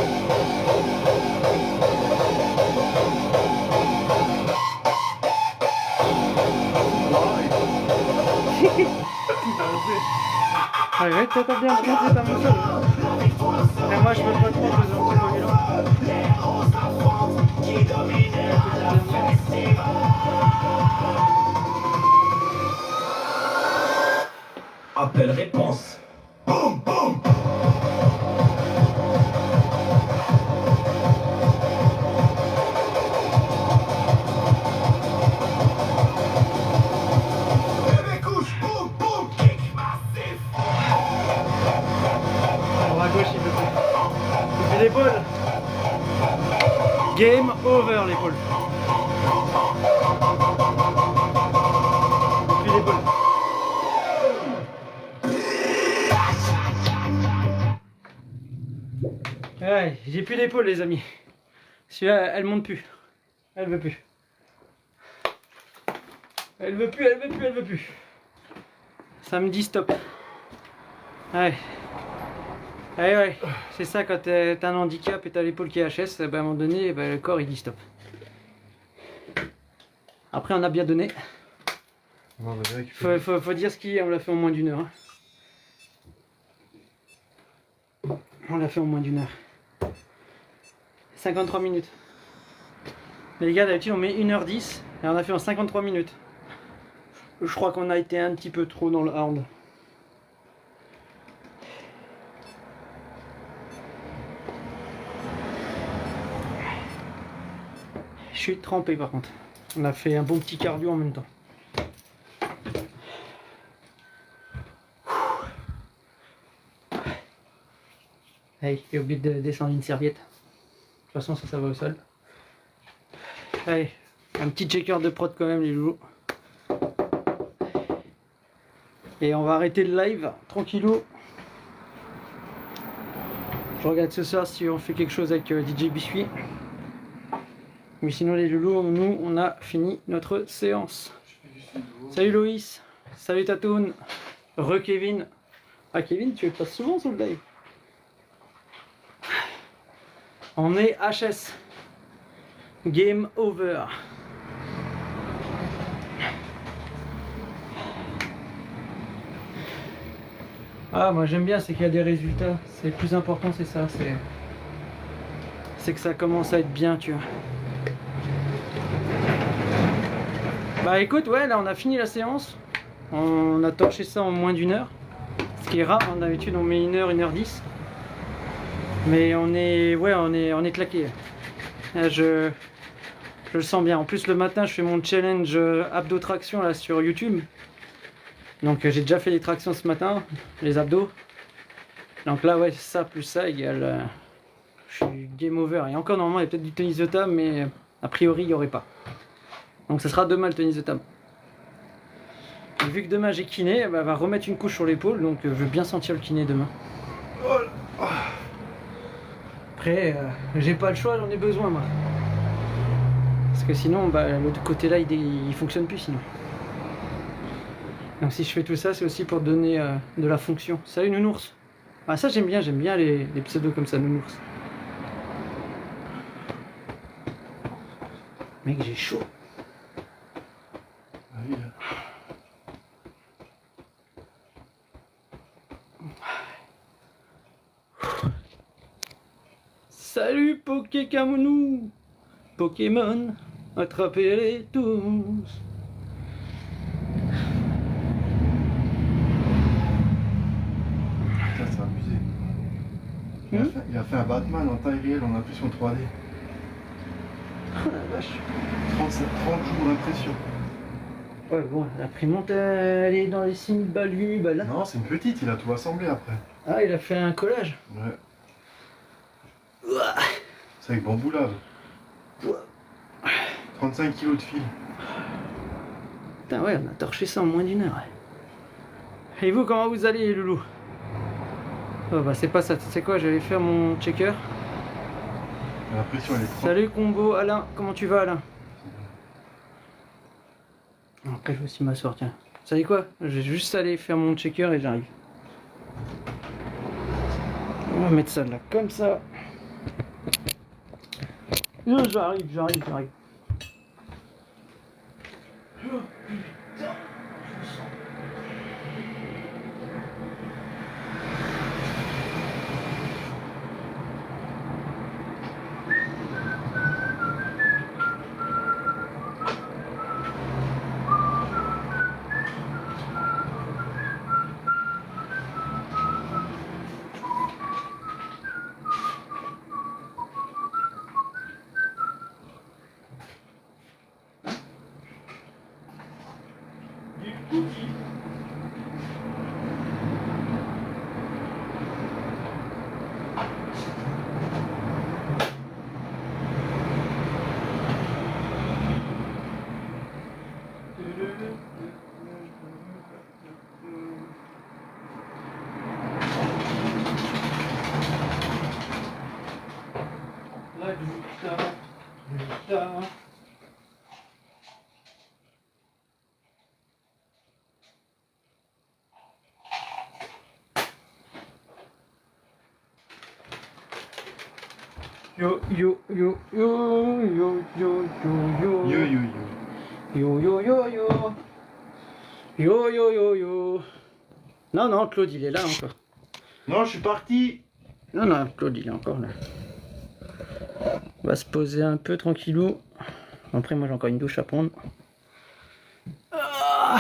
Ouais, toi t'as bien regardé ta moto. Et moi je me pas trop faisant un petit peu violent. Les héros s'affrontent. Qui dominera le festival? Appel-réponse. Boum, boum. Bébé Couche, boum, boum. Kick massif. Le bras gauche il veut plus. Il fait l'épaule. Game over l'épaule. Puis l'épaule. Ouais, j'ai plus d'épaule les amis. Celui-là, elle monte plus. Elle veut plus. Elle veut plus, elle veut plus, elle veut plus. Ça me dit stop. Ouais. Ouais, c'est ça quand t'as un handicap et t'as l'épaule qui est HS, ben à un moment donné, ben, le corps il dit stop. Après on a bien donné. Faut dire ce qu'il y a, on l'a fait en moins d'1 heure. Hein. On l'a fait en moins d'1 heure. 53 minutes. Mais les gars, d'habitude on met 1h10 et on a fait en 53 minutes. Je crois qu'on a été un petit peu trop dans le hard. Je suis trempé par contre. On a fait un bon petit cardio en même temps. Allez, j'ai oublié de descendre une serviette. De toute façon, ça va au sol. Allez, un petit checker de prod quand même, les loulous. Et on va arrêter le live, tranquillou. Je regarde ce soir si on fait quelque chose avec DJ Biscuit. Mais sinon les loulous, nous on a fini notre séance. Salut Loïs, salut Tatoun, re-Kevin. Ah Kevin, tu passes souvent sur le live. On est HS. Game over. Ah moi j'aime bien, c'est qu'il y a des résultats. C'est le plus important, c'est ça. C'est que ça commence à être bien, tu vois. Bah écoute, ouais, là on a fini la séance. On a torché ça en moins d'1 heure. Ce qui est rare, d'habitude on met 1 heure, 1 heure 10. Mais on est claqué. Là, je le sens bien. En plus le matin je fais mon challenge abdos traction là sur YouTube. Donc j'ai déjà fait les tractions ce matin, les abdos. Donc là ouais, ça plus ça égale je suis game over. Et encore normalement il y a peut-être du tennis de table, mais a priori il n'y aurait pas. Donc ça sera demain le tennis de table. Et vu que demain j'ai kiné, elle va remettre une couche sur l'épaule, donc je veux bien sentir le kiné demain. Après j'ai pas le choix, j'en ai besoin moi. Parce que sinon l'autre côté là il fonctionne plus sinon. Donc si je fais tout ça, c'est aussi pour donner de la fonction. Salut Nounours. Ah ça j'aime bien les pseudos comme ça, Nounours. Mec, j'ai chaud. Ah oui, Salut Pokékamounou. Pokémon, attrapez-les tous. putain, c'est abusé. Il a fait un Batman en taille réelle en impression 3D. Oh la vache. 30 jours d'impression. Ouais bon, l'imprimante elle est dans les 6000 balles, 8000 balles là. Non, c'est une petite, il a tout assemblé après. Ah il a fait un collage. Ouais. C'est avec bambou lave. 35 kg de fil. Putain ouais, on a torché ça en moins d'1 heure. Et vous, comment vous allez les loulous? Oh bah c'est pas ça, tu sais quoi, j'allais faire mon checker. L'impression elle est trop. Salut Combo, Alain, comment tu vas Alain? Après je vais aussi m'asseoir, tiens. Vous savez quoi? Je vais juste aller faire mon checker et j'arrive. On va mettre ça là, comme ça. J'arrive. Oh, putain. Yo yo yo yo yo yo yo yo Yo yo yo. yo yo yo yo yo yo yo yo. Non Claude il est là encore. Non, je suis parti. Non Claude il est encore là. On va se poser un peu tranquillou. Après moi j'ai encore une douche à prendre. Ah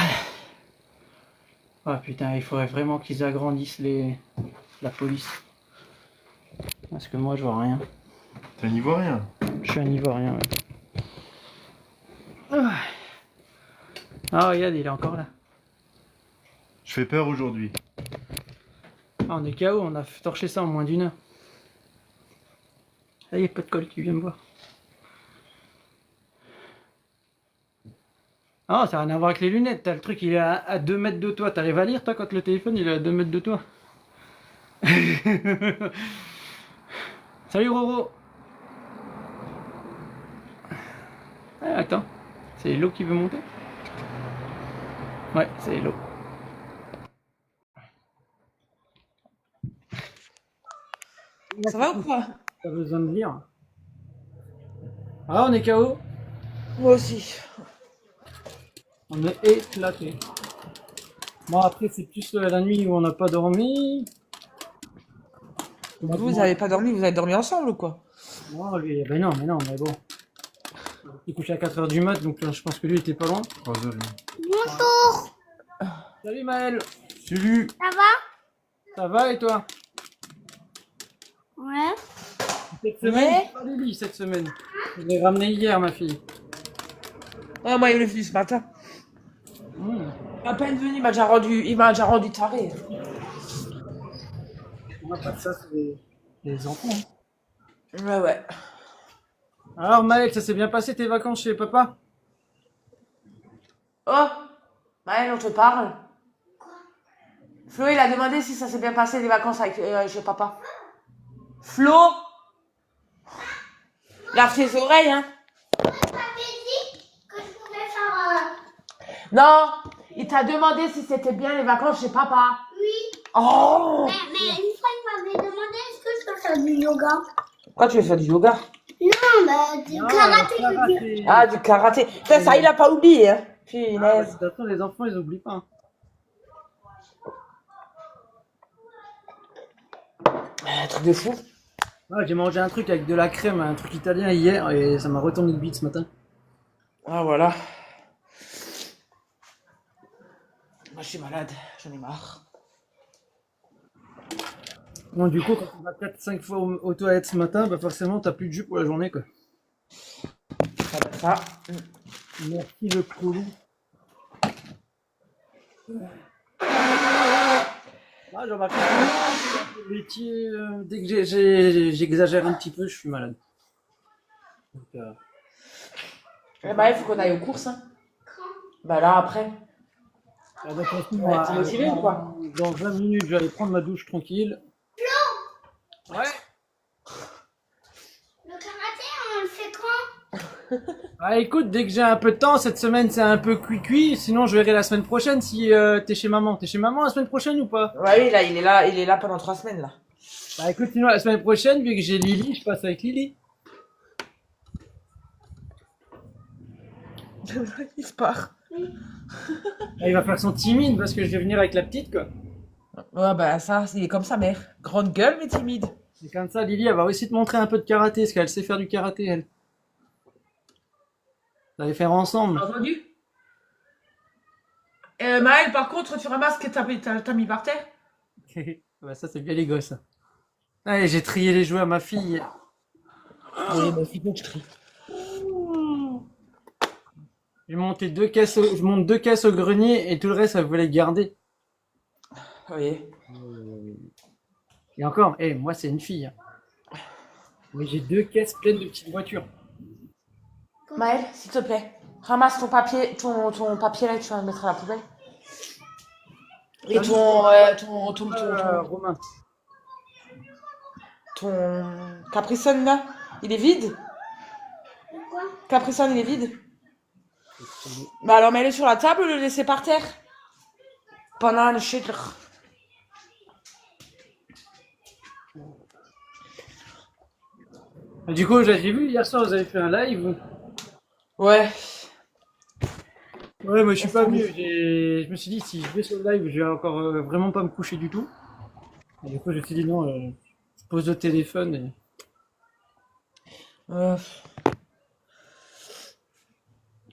putain, il faudrait vraiment qu'ils agrandissent la police. Parce que moi je vois rien. T'es un Ivoirien. Je suis un Ivoirien. Ouais. Ah regarde, il est encore là. Je fais peur aujourd'hui. Ah, on est KO, on a torché ça en moins d'1 heure. Ah, il n'y a pas de colle qui vient me voir. Ah, ça n'a rien à voir avec les lunettes. T'as le truc, il est à 2 mètres de toi. T'arrives à lire, toi, quand le téléphone, il est à 2 mètres de toi. Salut Roro. Attends, c'est Hello qui veut monter? Ouais, c'est Hello. Ça va ou quoi? T'as besoin de lire. Ah, on est KO. Moi aussi. On est éclaté. Bon, après, c'est plus la nuit où on n'a pas dormi. Vous avez pas dormi, vous avez dormi ensemble ou quoi? Non, lui, ben non, mais bon. Il est couché à 4h du mat, donc je pense que lui était pas loin. 3h. Bonjour. Salut Maël. Salut. Ça va? Ça va et toi? Ouais. Cette semaine, Ouais. j'ai pas de lit cette semaine. Je l'ai ramené hier, ma fille. Ouais, moi il est venu ce matin. À peine venu, il m'a déjà rendu taré. On n'a pas de ça, c'est les enfants. Hein. Ouais, ouais. Alors Maël, ça s'est bien passé tes vacances chez papa? Oh, Maël, on te parle. Flo, il a demandé si ça s'est bien passé les vacances avec, chez papa. Flo, lave tes oreilles, hein. Non, il t'a demandé si c'était bien les vacances chez papa. Oui. Oh, Mais une fois, il m'avait demandé est-ce que je peux faire du yoga. pourquoi tu veux faire du yoga? Non, bah, du karaté, je veux dire. Ah, du karaté. Putain, ça, il a pas oublié, hein. Ah, Punaise. de toute façon, les enfants, ils oublient pas. Hein. Un truc de fou. Ouais, j'ai mangé un truc avec de la crème, un truc italien hier, et ça m'a retourné le bide ce matin. Ah, voilà. Moi, je suis malade. J'en ai marre. Bon, du coup, quand tu vas 4-5 fois aux toilettes ce matin, bah forcément, t'as plus de jus pour la journée, quoi. Ça va être ça. Merci le coulou. Ah, Jean-Marc, laitier, dès que j'exagère un petit peu, je suis malade. Donc, Eh bah, il faut qu'on aille aux courses, hein. Bah, là, après. de toute façon, Ouais, t'es motivé ou quoi? dans 20 minutes, je vais aller prendre ma douche tranquille. Ouais. Le karaté, on le fait quand? Ah, écoute, dès que j'ai un peu de temps, cette semaine c'est un peu cuit-cuit, sinon je verrai la semaine prochaine si t'es chez maman. T'es chez maman la semaine prochaine ou pas? Ouais, oui, là, il est là pendant 3 semaines, là. Bah écoute, sinon la semaine prochaine, vu que j'ai Lily, je passe avec Lily. Il se part. Ah, il va faire son timide parce que je vais venir avec la petite, quoi. Ouais, bah, ça, il est comme sa mère. Grande gueule, mais timide. Et comme ça, Lily, elle va aussi te montrer un peu de karaté, parce qu'elle sait faire du karaté, elle. Vous allez faire ensemble. T'as entendu? Maël, par contre, tu ramasses ce que t'as mis par terre? Bah ça, c'est bien les gosses. Ça. Allez, j'ai trié les jouets à ma fille. Oui, bah, c'est bon, je trie. Je monte 2 caisses au grenier et tout le reste, elle voulait garder. Oui. Et encore, moi c'est une fille. Hein. Mais j'ai 2 caisses pleines de petites voitures. Maël, s'il te plaît, ramasse ton papier, ton papier là, tu vas le mettre à la poubelle. Et Romain. ton Capricone là, il est vide? Quoi? Capricone, il est vide? Bah alors mets-le sur la table ou le laisser par terre? Pendant le shit. Du coup, j'ai vu hier soir, vous avez fait un live. Ouais. Ouais, moi je suis pas venu. Je me suis dit, si je vais sur le live, je vais encore vraiment pas me coucher du tout. Et du coup, je me suis dit, non, je pose le téléphone. Et...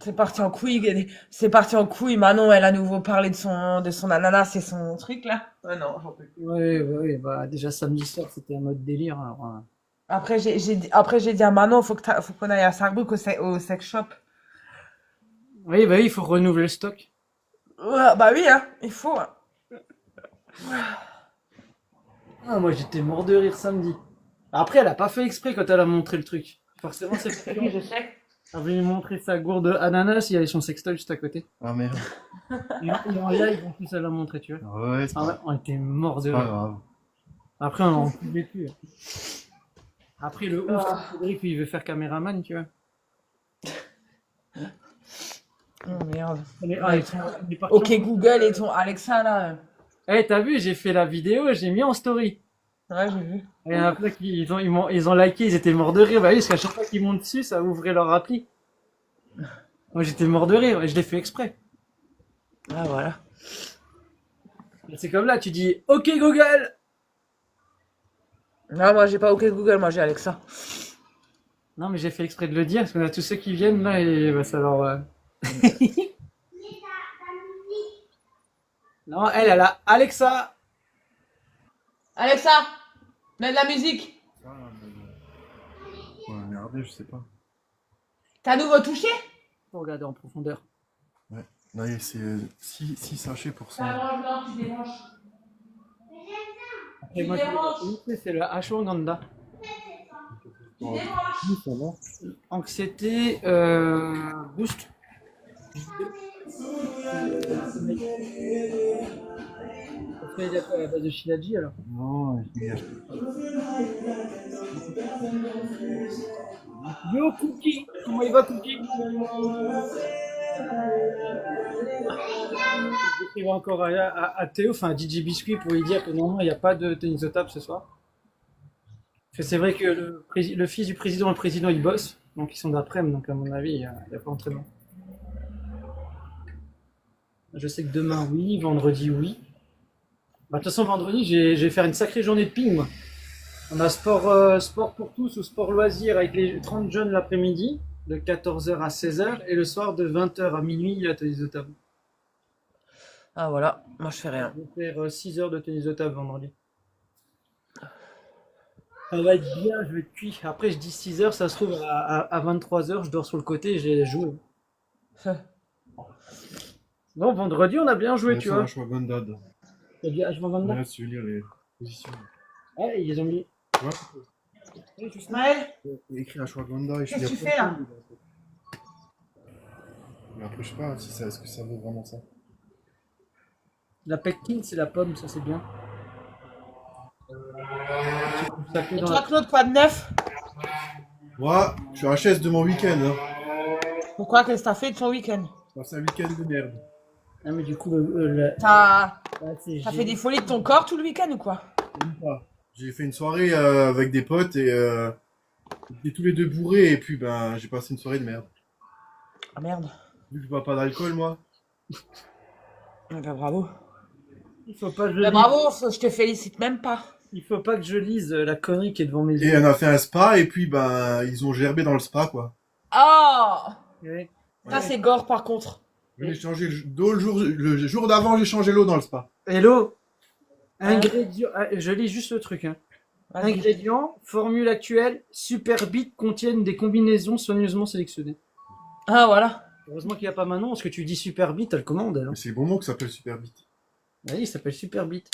C'est parti en couille. C'est parti en couille. Manon, elle a à nouveau parlé de son ananas et son truc là. Non, j'en peux plus. Ouais, bah déjà samedi soir, c'était un mode délire. Alors, Après, j'ai dit à Manon, faut qu'on aille à Sarrebruck au sex shop. Oui, bah oui, il faut renouveler le stock. Ouais, bah oui, hein, il faut. Hein. Ah, moi j'étais mort de rire samedi. Après, elle a pas fait exprès quand elle a montré le truc. Forcément, c'est Oui, je sais. Elle voulait montrer sa gourde ananas, il y avait son sextoy juste à côté. Ah merde. Et en live, en plus, elle l'a montré, tu vois. Ouais, c'est Ah ouais, on était morts de pas rire. grave. Après, on en pouvait plus. Après, le ouf, c'est Cédric, lui, il veut faire caméraman, tu vois. Oh merde. On est parti Ok Google et ton Alexa là. Eh, t'as vu, j'ai fait la vidéo, j'ai mis en story. Ouais, j'ai vu. Et il y en a plein qui ils ont liké, ils étaient morts de rire. Bah oui, parce qu'à chaque fois qu'ils montent dessus, ça ouvrait leur appli. Moi, j'étais mort de rire et je l'ai fait exprès. Ah voilà. C'est comme là, tu dis OK Google. Non, moi j'ai pas OK Google, moi j'ai Alexa. Non, mais j'ai fait exprès de le dire parce qu'on a tous ceux qui viennent là et bah, ça leur. Non, elle a Alexa. Alexa, mets de la musique. Ouais, merde, je sais pas. T'as nouveau touché? Pour regarder en profondeur. Ouais. Là, c'est 6 sachets pour Ça ça. branche, non, tu débranches. Après, moi, c'est le ashwagandha. Tu débranches. Anxiété, boost. Après, il y a quoi à la base de Shilaji alors? Non, il y a... Yo Cookie, comment il va Cookie? J'écrivais encore à Théo, enfin à DJ Biscuit pour lui dire que non, il n'y a pas de tennis de table ce soir. Parce que c'est vrai que le fils du président et le président ils bossent, donc ils sont d'après-midi, donc à mon avis il n'y a pas d'entraînement. Je sais que demain oui, vendredi oui. Bah, de toute façon vendredi je vais faire une sacrée journée de ping moi. On a sport pour tous ou sport loisir avec les 30 jeunes l'après-midi, de 14h à 16h, et le soir de 20h à minuit, il y a la tennis de table. Ah voilà, moi je fais rien. Je vais faire 6 heures de tennis de table vendredi. Ça va être bien, je vais être cuit. Après, je dis 6 heures, ça se trouve à 23h, je dors sur le côté et j'ai joué. Bon, vendredi, on a bien joué, tu vois. Ashwagandha. T'as dit Ashwagandha? Là, tu veux lire les positions. Ah, ils ont mis. Ouais. Ismaël, Il y a écrit Ashwagandha et je qu'est-ce que suis tu fais là? Mais après, je sais pas si ça, est-ce que ça vaut vraiment ça. La pectine, c'est la pomme, ça c'est bien. Ça fait Et dans toi la- Claude, quoi de neuf? Moi, je suis HS de mon week-end. Hein. Pourquoi, qu'est-ce que t'as fait de ton week-end? C'est un week-end de merde. Ah, mais du coup, T'as c'est fait des folies de ton corps tout le week-end ou quoi? Même pas. J'ai fait une soirée avec des potes et on était tous les deux bourrés et puis ben j'ai passé une soirée de merde. Ah merde. Vu que je bois pas d'alcool moi. Eh ben, bravo. Il faut pas que je Ben, lise. bravo, je te félicite même pas. Il faut pas que je lise la connerie qui est devant mes Et yeux. on a fait un spa et puis ben ils ont gerbé dans le spa quoi. Oh, Ouais. ça c'est gore par contre. J'ai changé d'eau le jour d'avant, j'ai changé l'eau dans le spa. Hello. Ingrédients. Je lis juste le truc. Hein. Vas-y. Ingrédients, formule actuelle, super bits contiennent des combinaisons soigneusement sélectionnées. Ah voilà. Heureusement qu'il n'y a pas Manon, parce que tu dis super bit, elle commande. Elle, hein. Mais c'est le bon mot que ça s'appelle Super Beat. Oui, il s'appelle super bit.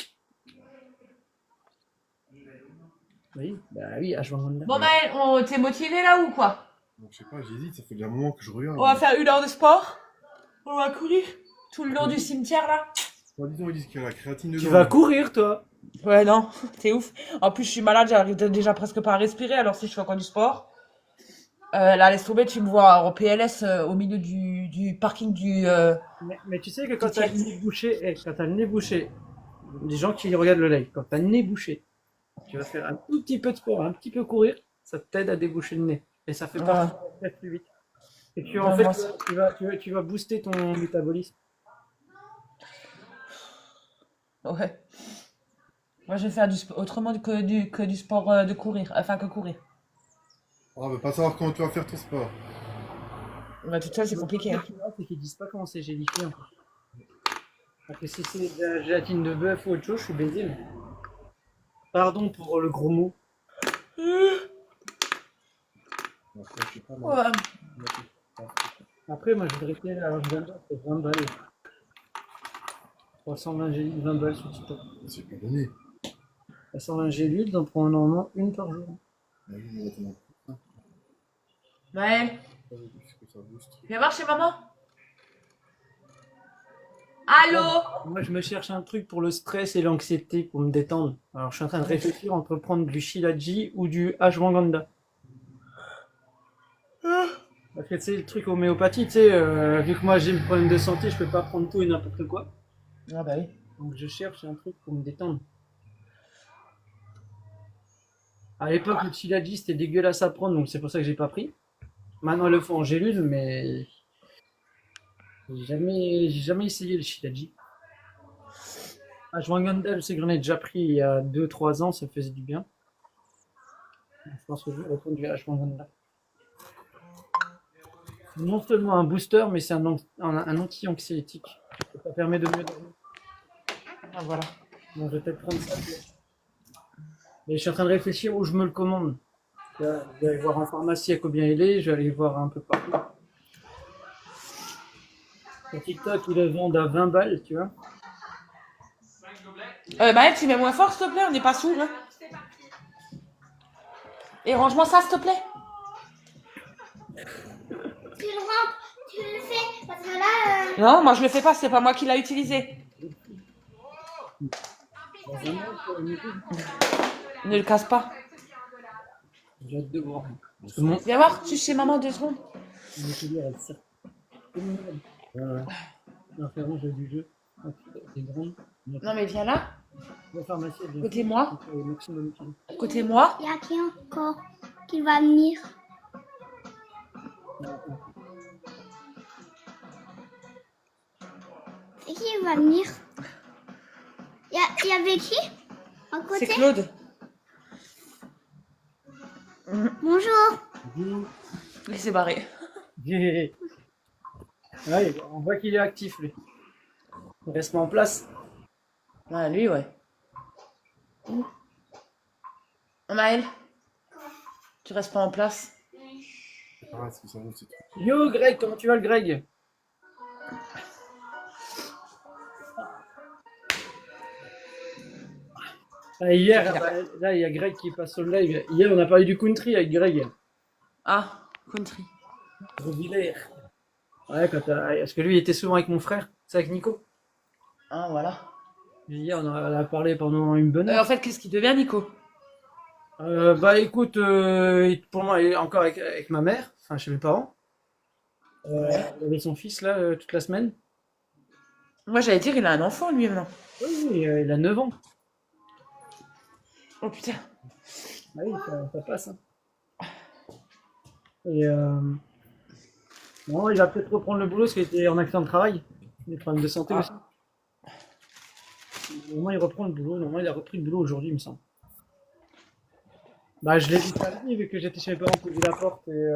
Oui, bah oui, Ashwagandha. Bon Maël, t'es motivé là ou quoi? Donc je sais pas, j'hésite, ça fait déjà un moment que je regarde. On va faire 1 heure de sport. On va courir tout le long du cimetière là. Disons, ils disent qu'il y a la créatine dedans. Tu vas courir, toi. Ouais non, c'est ouf. En plus je suis malade, j'arrive déjà presque pas à respirer alors si je fais encore du sport. Là laisse tomber, tu me vois en PLS au milieu du parking du... Mais tu sais que quand t'as le nez bouché, quand t'as le nez bouché, les gens qui regardent le live, quand t'as le nez bouché, tu vas faire un tout petit peu de sport, un petit peu courir, ça t'aide à déboucher le nez. Et ça fait partie de la plus vite. Et puis en Ouais, fait, moi, tu vas booster ton métabolisme. Ouais. Moi je vais faire autrement que du sport de courir, enfin que courir. On veut pas savoir comment tu vas faire ton sport. Bah tout ça c'est compliqué. Hein. C'est qu'ils disent pas comment c'est gélifié en fait. Parce que si c'est de la gélatine de bœuf ou autre chose, je suis baisé. Mais... Pardon pour le gros mot. Après, je sais pas, moi. Ouais. Après, moi je voudrais payer la Ashwagandha, c'est 20 balles. 320 gélules, 20 balles sur TikTok. C'est pas donné. 320 gélules, t'en prends normalement une par jour. Ah oui, mais attends. Maël, Qu'est-ce que ça booste? viens voir chez maman. Allô? Moi, je me cherche un truc pour le stress et l'anxiété, pour me détendre. Alors, je suis en train de réfléchir entre prendre du Shilajit ou du ashwagandha. Parce que tu sais, le truc homéopathie, tu sais, vu que moi j'ai le problème de santé, je peux pas prendre tout et n'importe quoi. Ah bah oui. Donc, je cherche un truc pour me détendre. À l'époque, le Shilajit, c'était dégueulasse à prendre, donc c'est pour ça que j'ai pas pris. Maintenant, ils le font en gélule, mais j'ai jamais essayé le Shilajit. Ashwagandha, je sais que j'en ai déjà pris il y a 2-3 ans, ça faisait du bien. Je pense que je vais reprendre du ashwagandha. C'est non seulement un booster, mais c'est un anti-anxiolytique. Ça permet de mieux dormir. Ah voilà. Bon, je vais peut-être prendre ça. Mais je suis en train de réfléchir où je me le commande. Je vais aller voir en pharmacie à combien il est, je vais aller voir un peu partout. Sur TikTok, ils le vendent à 20 balles, tu vois. Maëlle, tu mets moins fort, s'il te plaît, on n'est pas sourd. Hein. Et range-moi ça, s'il te plaît. Tu le rentres, tu le fais, parce que là, Non, moi je le fais pas, c'est pas moi qui l'a utilisé. Ne le casse pas. J'ai hâte de voir. Viens voir, tu chez maman 2 secondes. Mon collier, elle sert. Ouais. L'inférence, j'ai du jeu. C'est grand. Non mais viens là, La pharmacie, elle vient. côté moi. Au maximum. Côté moi. il y a qui encore qui va venir? C'est qui va venir? Il y avait qui à C'est côté? Claude. Bonjour. Il s'est barré. Ouais, on voit qu'il est actif, lui. Il reste pas en place. Ah, lui, ouais. Maëlle, tu restes pas en place. Yo, Greg, comment tu vas, le Greg? Ah, hier, là, il y a Greg qui passe sur le live. Hier, on a parlé du country avec Greg. Ah, country. Villers. Ouais, parce que lui, il était souvent avec mon frère. C'est avec Nico. Ah, voilà. Hier, on a parlé pendant une bonne heure. En fait, qu'est-ce qu'il devient, Nico? Bah écoute, pour moi, il est encore avec ma mère, enfin chez mes parents. Il avait son fils là toute la semaine. Moi, j'allais dire, il a un enfant, lui, maintenant. Oui, il a 9 ans. Oh putain. Ah oui, ça passe. Hein. Et non, il va peut-être reprendre le boulot parce qu'il était en accident de travail. Des problèmes de santé aussi. Normalement, il reprend le boulot. Normalement, il a repris le boulot aujourd'hui, il me semble. Bah, je l'ai vu samedi vu que j'étais chez mes parents pour ouvrir la porte et.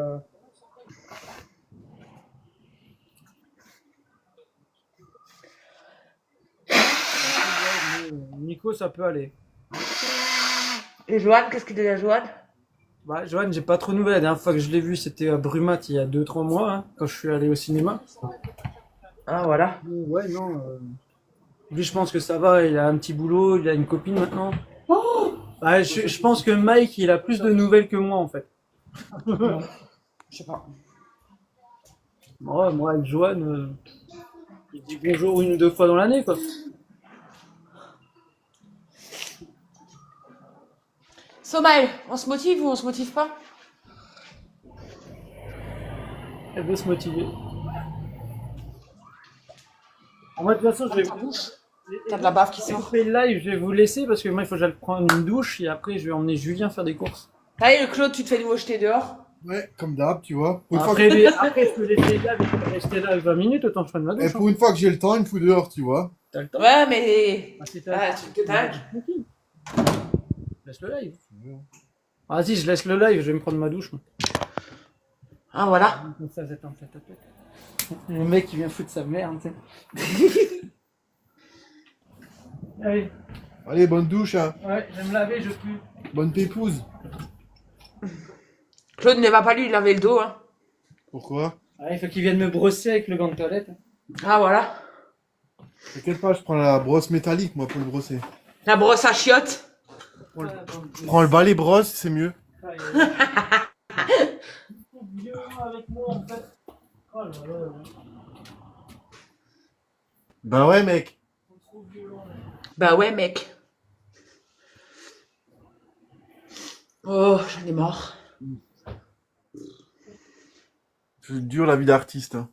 Nico, ça peut aller. Et Joanne, qu'est-ce qu'il devient, Joanne? Bah, Joanne, j'ai pas trop de nouvelles. La dernière fois que je l'ai vu, c'était à Brumat il y a 2-3 mois, hein, quand je suis allé au cinéma. Ah, voilà. Ouais, non. Lui, je pense que ça va. Il a un petit boulot, il a une copine maintenant. Bah, je pense que Mike, il a plus de nouvelles que moi, en fait. Je sais pas. Ouais, moi, avec Joanne, il dit bonjour 1 ou 2 fois dans l'année, quoi. Somaël, on se motive ou on se motive pas? Elle veut se motiver. Moi, de toute façon, je vais. T'as de la bave qui Si on sort. fait le live, je vais vous laisser parce que moi, il faut que j'aille prendre une douche et après, je vais emmener Julien faire des courses. Allez, le Claude, tu te fais nouveau jeter dehors. Ouais, comme d'hab, tu vois. Pour une, Après, je peux laisser là, mais je peux rester là 20 minutes, autant que je prenne ma fois, et douche. pour une fois que j'ai le temps, il me fout dehors, tu vois. T'as le temps. Ouais, mais. Ah, c'est Ah, tu te dingue. Laisse le live. Vas-y, je laisse le live, je vais me prendre ma douche. Moi. Ah, voilà. Comme ça, c'est un tête à tête. Le mec qui vient foutre sa merde, tu sais. Allez, Allez, bonne douche, hein. ouais, je vais me laver, je pue. Bonne pépouse. Claude ne va pas lui laver le dos, hein. Pourquoi? Ah, il faut qu'il vienne me brosser avec le gant de toilette. Ah, voilà. T'inquiète pas, je prends la brosse métallique, moi, pour le brosser. La brosse à chiottes. Je prends le balai brosse, c'est mieux. Viens avec moi en fait. Oh là là là. Bah ouais, mec. Bah ouais, mec. Oh, j'en ai marre. C'est dur la vie d'artiste. Hein.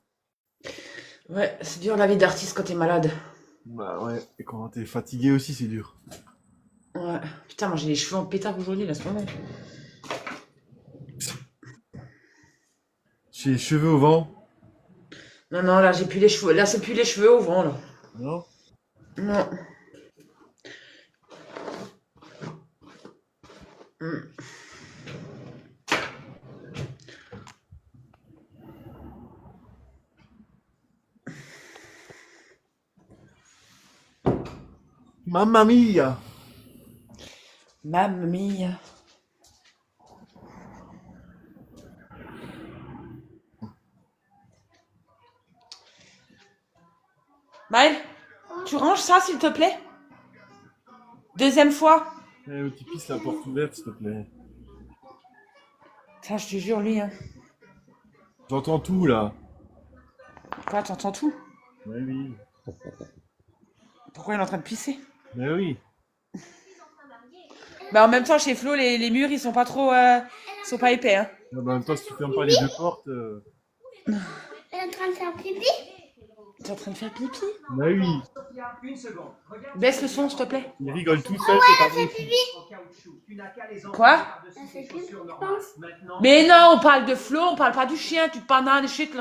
Ouais, c'est dur la vie d'artiste quand t'es malade. Bah ouais. Et quand t'es fatigué aussi, c'est dur. Ouais. Putain, moi j'ai les cheveux en pétard aujourd'hui, là, ce moment. J'ai les cheveux au vent. Non, non, là, j'ai plus les cheveux. Là, c'est plus les cheveux au vent, là. Non? Non. Hmm. Mamma mia! Mamma mia. Maël, tu ranges ça, s'il te plaît? Deuxième fois. Eh, tu pisses la porte ouverte, s'il te plaît. Putain, je te jure, lui, hein. J'entends tout là. Quoi, t'entends tout? Ouais, oui. Pourquoi il est en train de pisser? Mais oui. Bah, en même temps, chez Flo, les murs, ils sont pas trop... ils sont pas épais, hein. Ah bah, en même temps, si tu fermes pas les deux portes. Elle est en train de faire pipi. T'es en train de faire pipi? Bah oui. Baisse le son, s'il te plaît. Il rigole tout seul, c'est pas bon. Quoi? Elle fait pipi, je pense. Mais non, on parle de Flo, on parle pas du chien, tu te bananes, shit.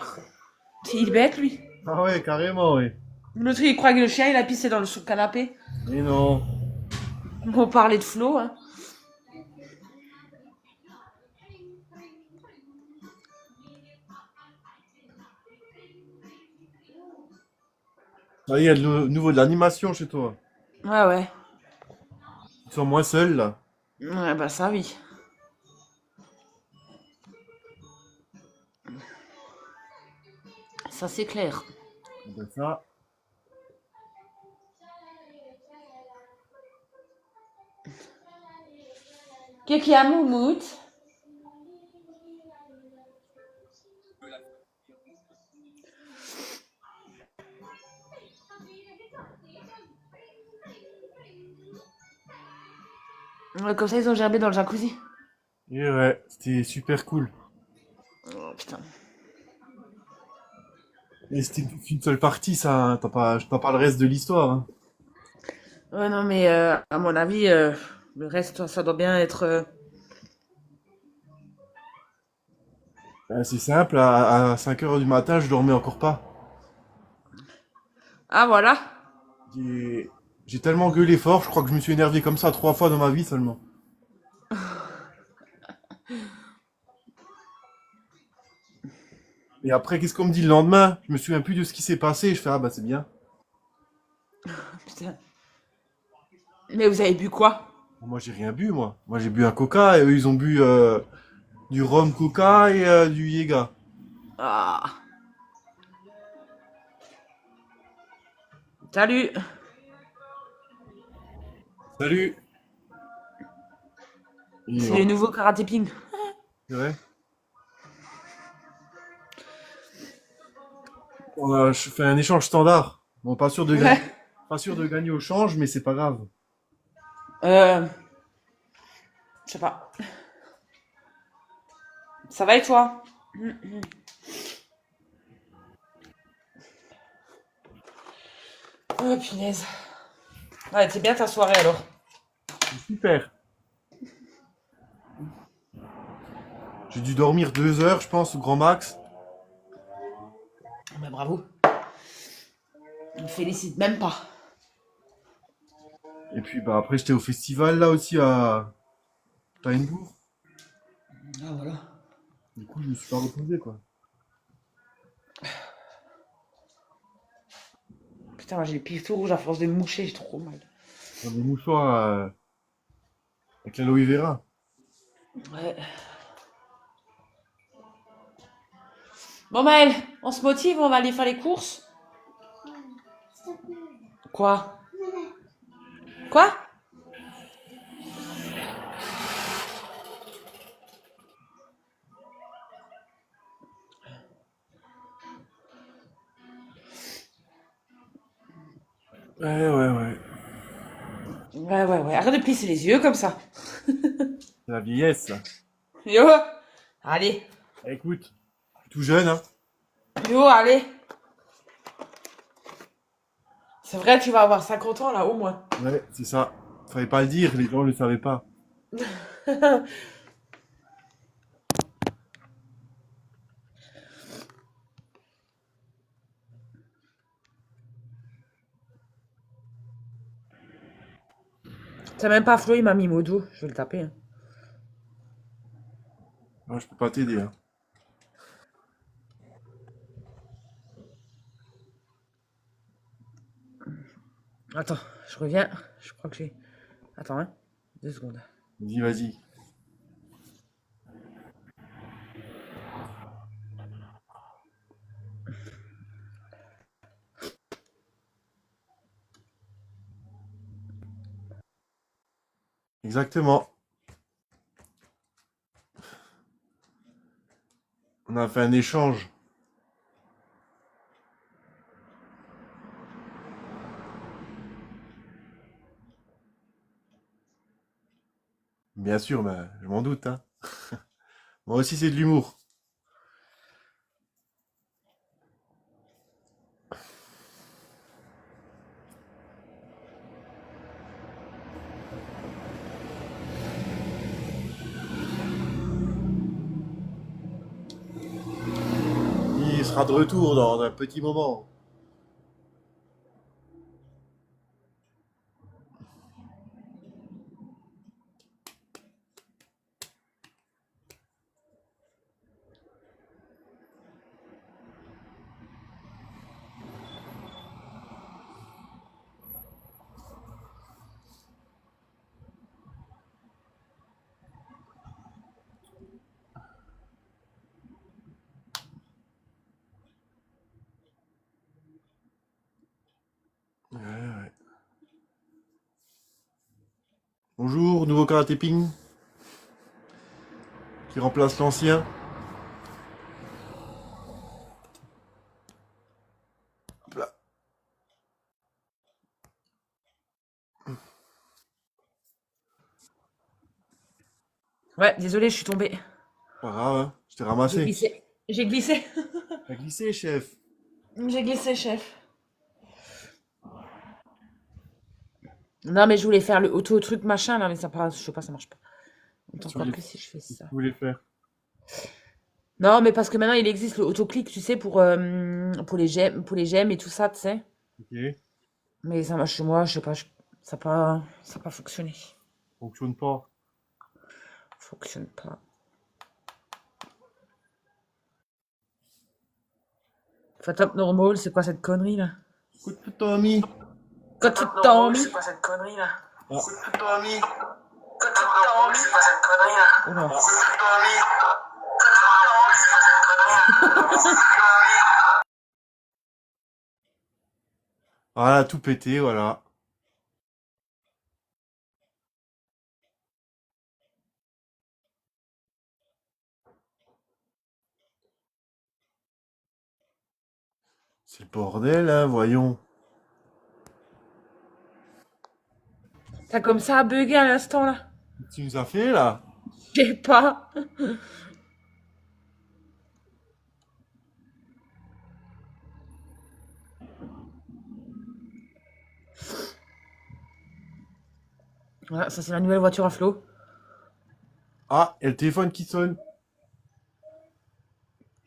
Il est bête, lui. Ah ouais, carrément, ouais. L'autre, il croit que le chien, il a pissé sur le canapé. Mais non. On parlait de Flo, hein. Ah, il y a de nouveau de l'animation chez toi. Ouais, ouais. Tu te sens moins seul là. Ouais, bah ça, oui. Ça, c'est clair. Ben ça. Qu'est-ce qu'il y a, Moumout? Ouais, comme ça, ils ont gerbé dans le jacuzzi. Et ouais, c'était super cool. Oh, putain. Et c'était qu'une seule partie, ça. Hein. Je t'en parle le reste de l'histoire. Hein. Ouais, non, mais à mon avis, le reste, ça doit bien être... C'est simple, à 5 h du matin, je dormais encore pas. Ah, voilà. J'ai tellement gueulé fort, je crois que je me suis énervé comme ça 3 fois dans ma vie seulement. Et après, qu'est-ce qu'on me dit le lendemain? Je me souviens plus de ce qui s'est passé, je fais ah bah c'est bien. Putain. Mais vous avez bu quoi? Moi j'ai rien bu moi. Moi j'ai bu un coca et eux ils ont bu du rhum coca et du Yega. Ah. Salut. Salut. Et C'est les nouveaux karaté ping. c'est vrai. Je fais un échange standard. Bon, pas sûr de gagner, Ouais. pas sûr de gagner au change, mais c'est pas grave. Je sais pas. Ça va et toi? Oh punaise. Ouais, c'est bien ta soirée alors. Super. J'ai dû dormir 2 heures, je pense, au grand max. Bah bravo. On me félicite même pas. Et puis bah après j'étais au festival là aussi à Steinbourg. Ah voilà. Du coup je me suis pas reposé quoi. Putain, moi j'ai les pieds tout rouges à force de me moucher, j'ai trop mal. Dans des mouchoirs avec l'aloe vera. Ouais. Bon Maël, on se motive, on va aller faire les courses. Quoi? Quoi? Ouais. Ouais. Arrête de plisser les yeux comme ça. C'est la vieillesse, ça. Yo. Allez. Écoute, tout jeune, hein. Yo, allez. C'est vrai, tu vas avoir 50 ans là, au moins. Ouais, c'est ça. Fallait pas le dire, les gens le savaient pas. C'est même pas Flo, il m'a mis Modo. Je vais le taper. Hein. Non, je peux pas t'aider, hein. Attends, je reviens. Je crois que j'ai. Attends, hein. 2 secondes. Vas-y. Exactement. On a fait un échange. Bien sûr, bah, je m'en doute, hein. Moi aussi, c'est de l'humour. Il sera de retour dans un petit moment. Ouais. Bonjour, nouveau karaté ping qui remplace l'ancien. Hop là. Ouais, désolé, je suis tombée. Pas grave, hein. Je t'ai J'ai ramassé. glissé. J'ai glissé. T'as glissé, chef. J'ai glissé, chef. Non, mais je voulais faire le auto-truc machin là, mais ça passe, je sais pas, ça marche pas. Attends, Sur quoi les- que si je fais ça. Vous voulez faire? Non, mais parce que maintenant il existe le autoclick, tu sais, pour les gemmes et tout ça, tu sais. Ok. Mais ça marche chez moi, je sais pas, ça a pas fonctionné. Fonctionne pas. Fonctionne pas. Enfin, top normal, c'est quoi cette connerie là? Écoute tout ton ami. Quand tu t'en mis. C'est quoi cette connerie là? Ah. Écoute tout ton ami. Quand tu t'en mis. C'est quoi cette connerie là? Oula. Écoute tout ton ami. Quand tu t'en mis. C'est quoi cette connerie là? Écoute tout ton ami. Voilà, tout pété, voilà. C'est le bordel, hein, voyons. T'as comme ça à bugger à l'instant là? Qu'est-ce que tu nous as fait, là? Je sais pas. Voilà, ça c'est la nouvelle voiture à Flo. Ah, il y a le téléphone qui sonne.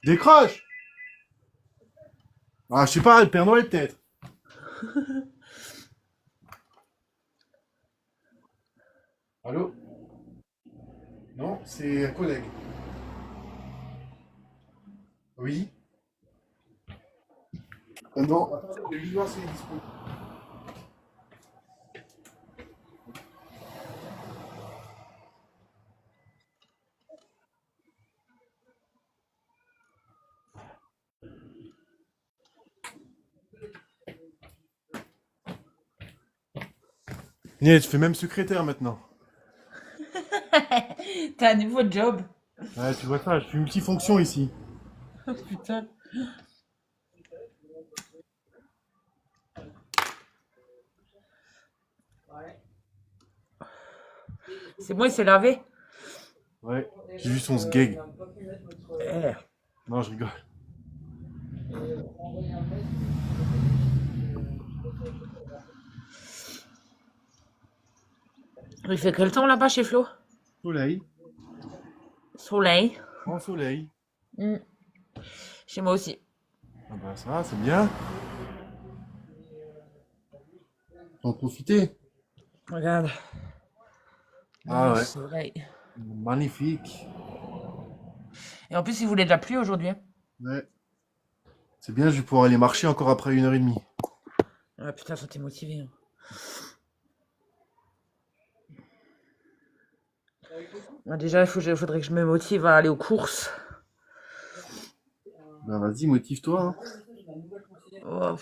Décroche! Ah, je sais pas, le Père Noël, peut-être. Allô? Non, c'est un collègue. Oui? Non, attends, je vais juste voir s'il est dispo. Je fais même secrétaire maintenant. T'as un nouveau job. Ouais, tu vois ça, je suis multifonction ici. Oh putain. C'est bon, il s'est lavé. Ouais, j'ai vu son sgeg. Eh. Non, je rigole. Il fait quel temps là-bas chez Flo? Soleil. Soleil. En soleil. Mm. Chez moi aussi. Ah bah ça, c'est bien. Faut en profiter. Regarde. Ah Le ouais. soleil. Magnifique. Et en plus, il voulait de la pluie aujourd'hui. Hein. Ouais. C'est bien, je vais pouvoir aller marcher encore après 1h30. Ah putain, ça t'es motivé. Hein. Ah, déjà, faudrait que je me motive à aller aux courses. Ben vas-y, motive-toi. Hein. Oh.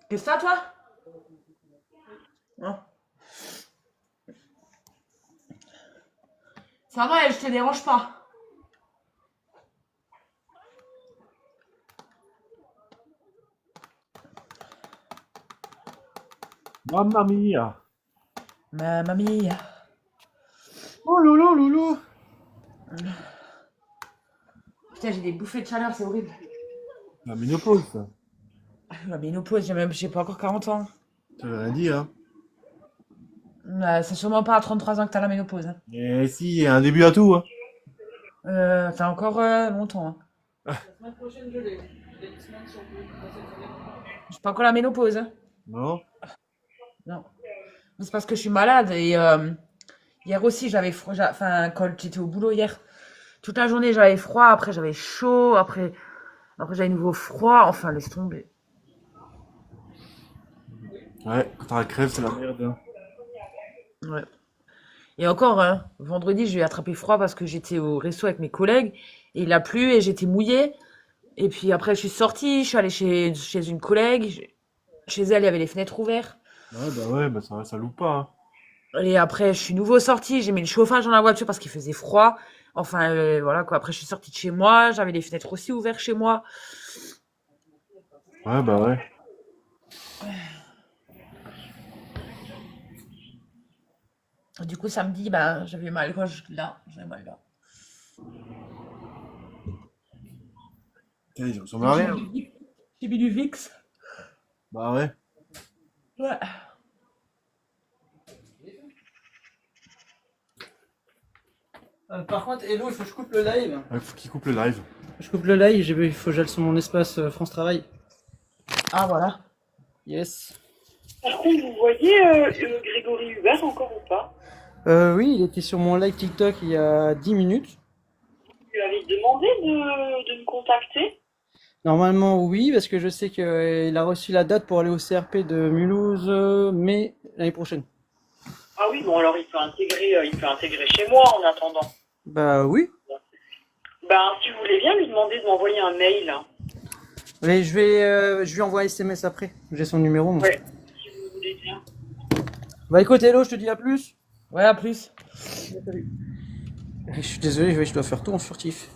Qu'est-ce que t'as, toi? Non. Ça va, je te dérange pas. Mamma mia. Ma mamie. Oh lolo lolo. Putain, j'ai des bouffées de chaleur, c'est horrible. La ménopause, ça. La ménopause, j'ai pas encore 40 ans. Ça veut rien dire, hein. C'est sûrement pas à 33 ans que t'as la ménopause. Hein. Et si, il y a un début à tout, hein. T'as encore longtemps. Hein. J'ai pas encore la ménopause. Hein. Non. Non. Mais c'est parce que je suis malade et hier aussi j'avais froid. Enfin, quand j'étais au boulot hier, toute la journée j'avais froid, après j'avais chaud, après j'avais nouveau froid. Enfin, laisse tomber. Ouais, quand t'as la crève, c'est la merde. Hein. Ouais. Et encore, hein, vendredi, j'ai attrapé froid parce que j'étais au resto avec mes collègues et il a plu et j'étais mouillée. Et puis après, je suis sortie, je suis allée chez une collègue. Chez elle, il y avait les fenêtres ouvertes. Ouais, bah ça loupe pas. Hein. Et après, je suis nouveau sortie, j'ai mis le chauffage dans la voiture parce qu'il faisait froid. Enfin, voilà quoi. Après, je suis sortie de chez moi, j'avais les fenêtres aussi ouvertes chez moi. Ouais, bah ouais. Du coup, samedi, bah, j'avais mal là. J'avais mal là. Tiens, ils ressemblent à rien. J'ai mis du Vicks. Bah ouais. Ouais. Par contre, Hello, il faut que je coupe le live. Il faut qu'il coupe le live. Je coupe le live, il faut que j'aille sur mon espace France Travail. Ah, voilà. Yes. Par contre, vous voyez Grégory Hubert encore ou pas? Oui, il était sur mon live TikTok il y a 10 minutes. Vous lui avez demandé de me contacter? Normalement, oui, parce que je sais qu'il a reçu la date pour aller au CRP de Mulhouse, mai l'année prochaine. Ah oui, bon alors il peut intégrer chez moi en attendant. Bah oui. Ben, si vous voulez bien lui demander de m'envoyer un mail. Hein. Mais je lui envoie un SMS après. J'ai son numéro, moi. Ouais, si vous voulez bien. Bah écoute, Hello, je te dis à plus. Ouais, à plus. Salut. Je suis désolé, je dois faire tout en furtif.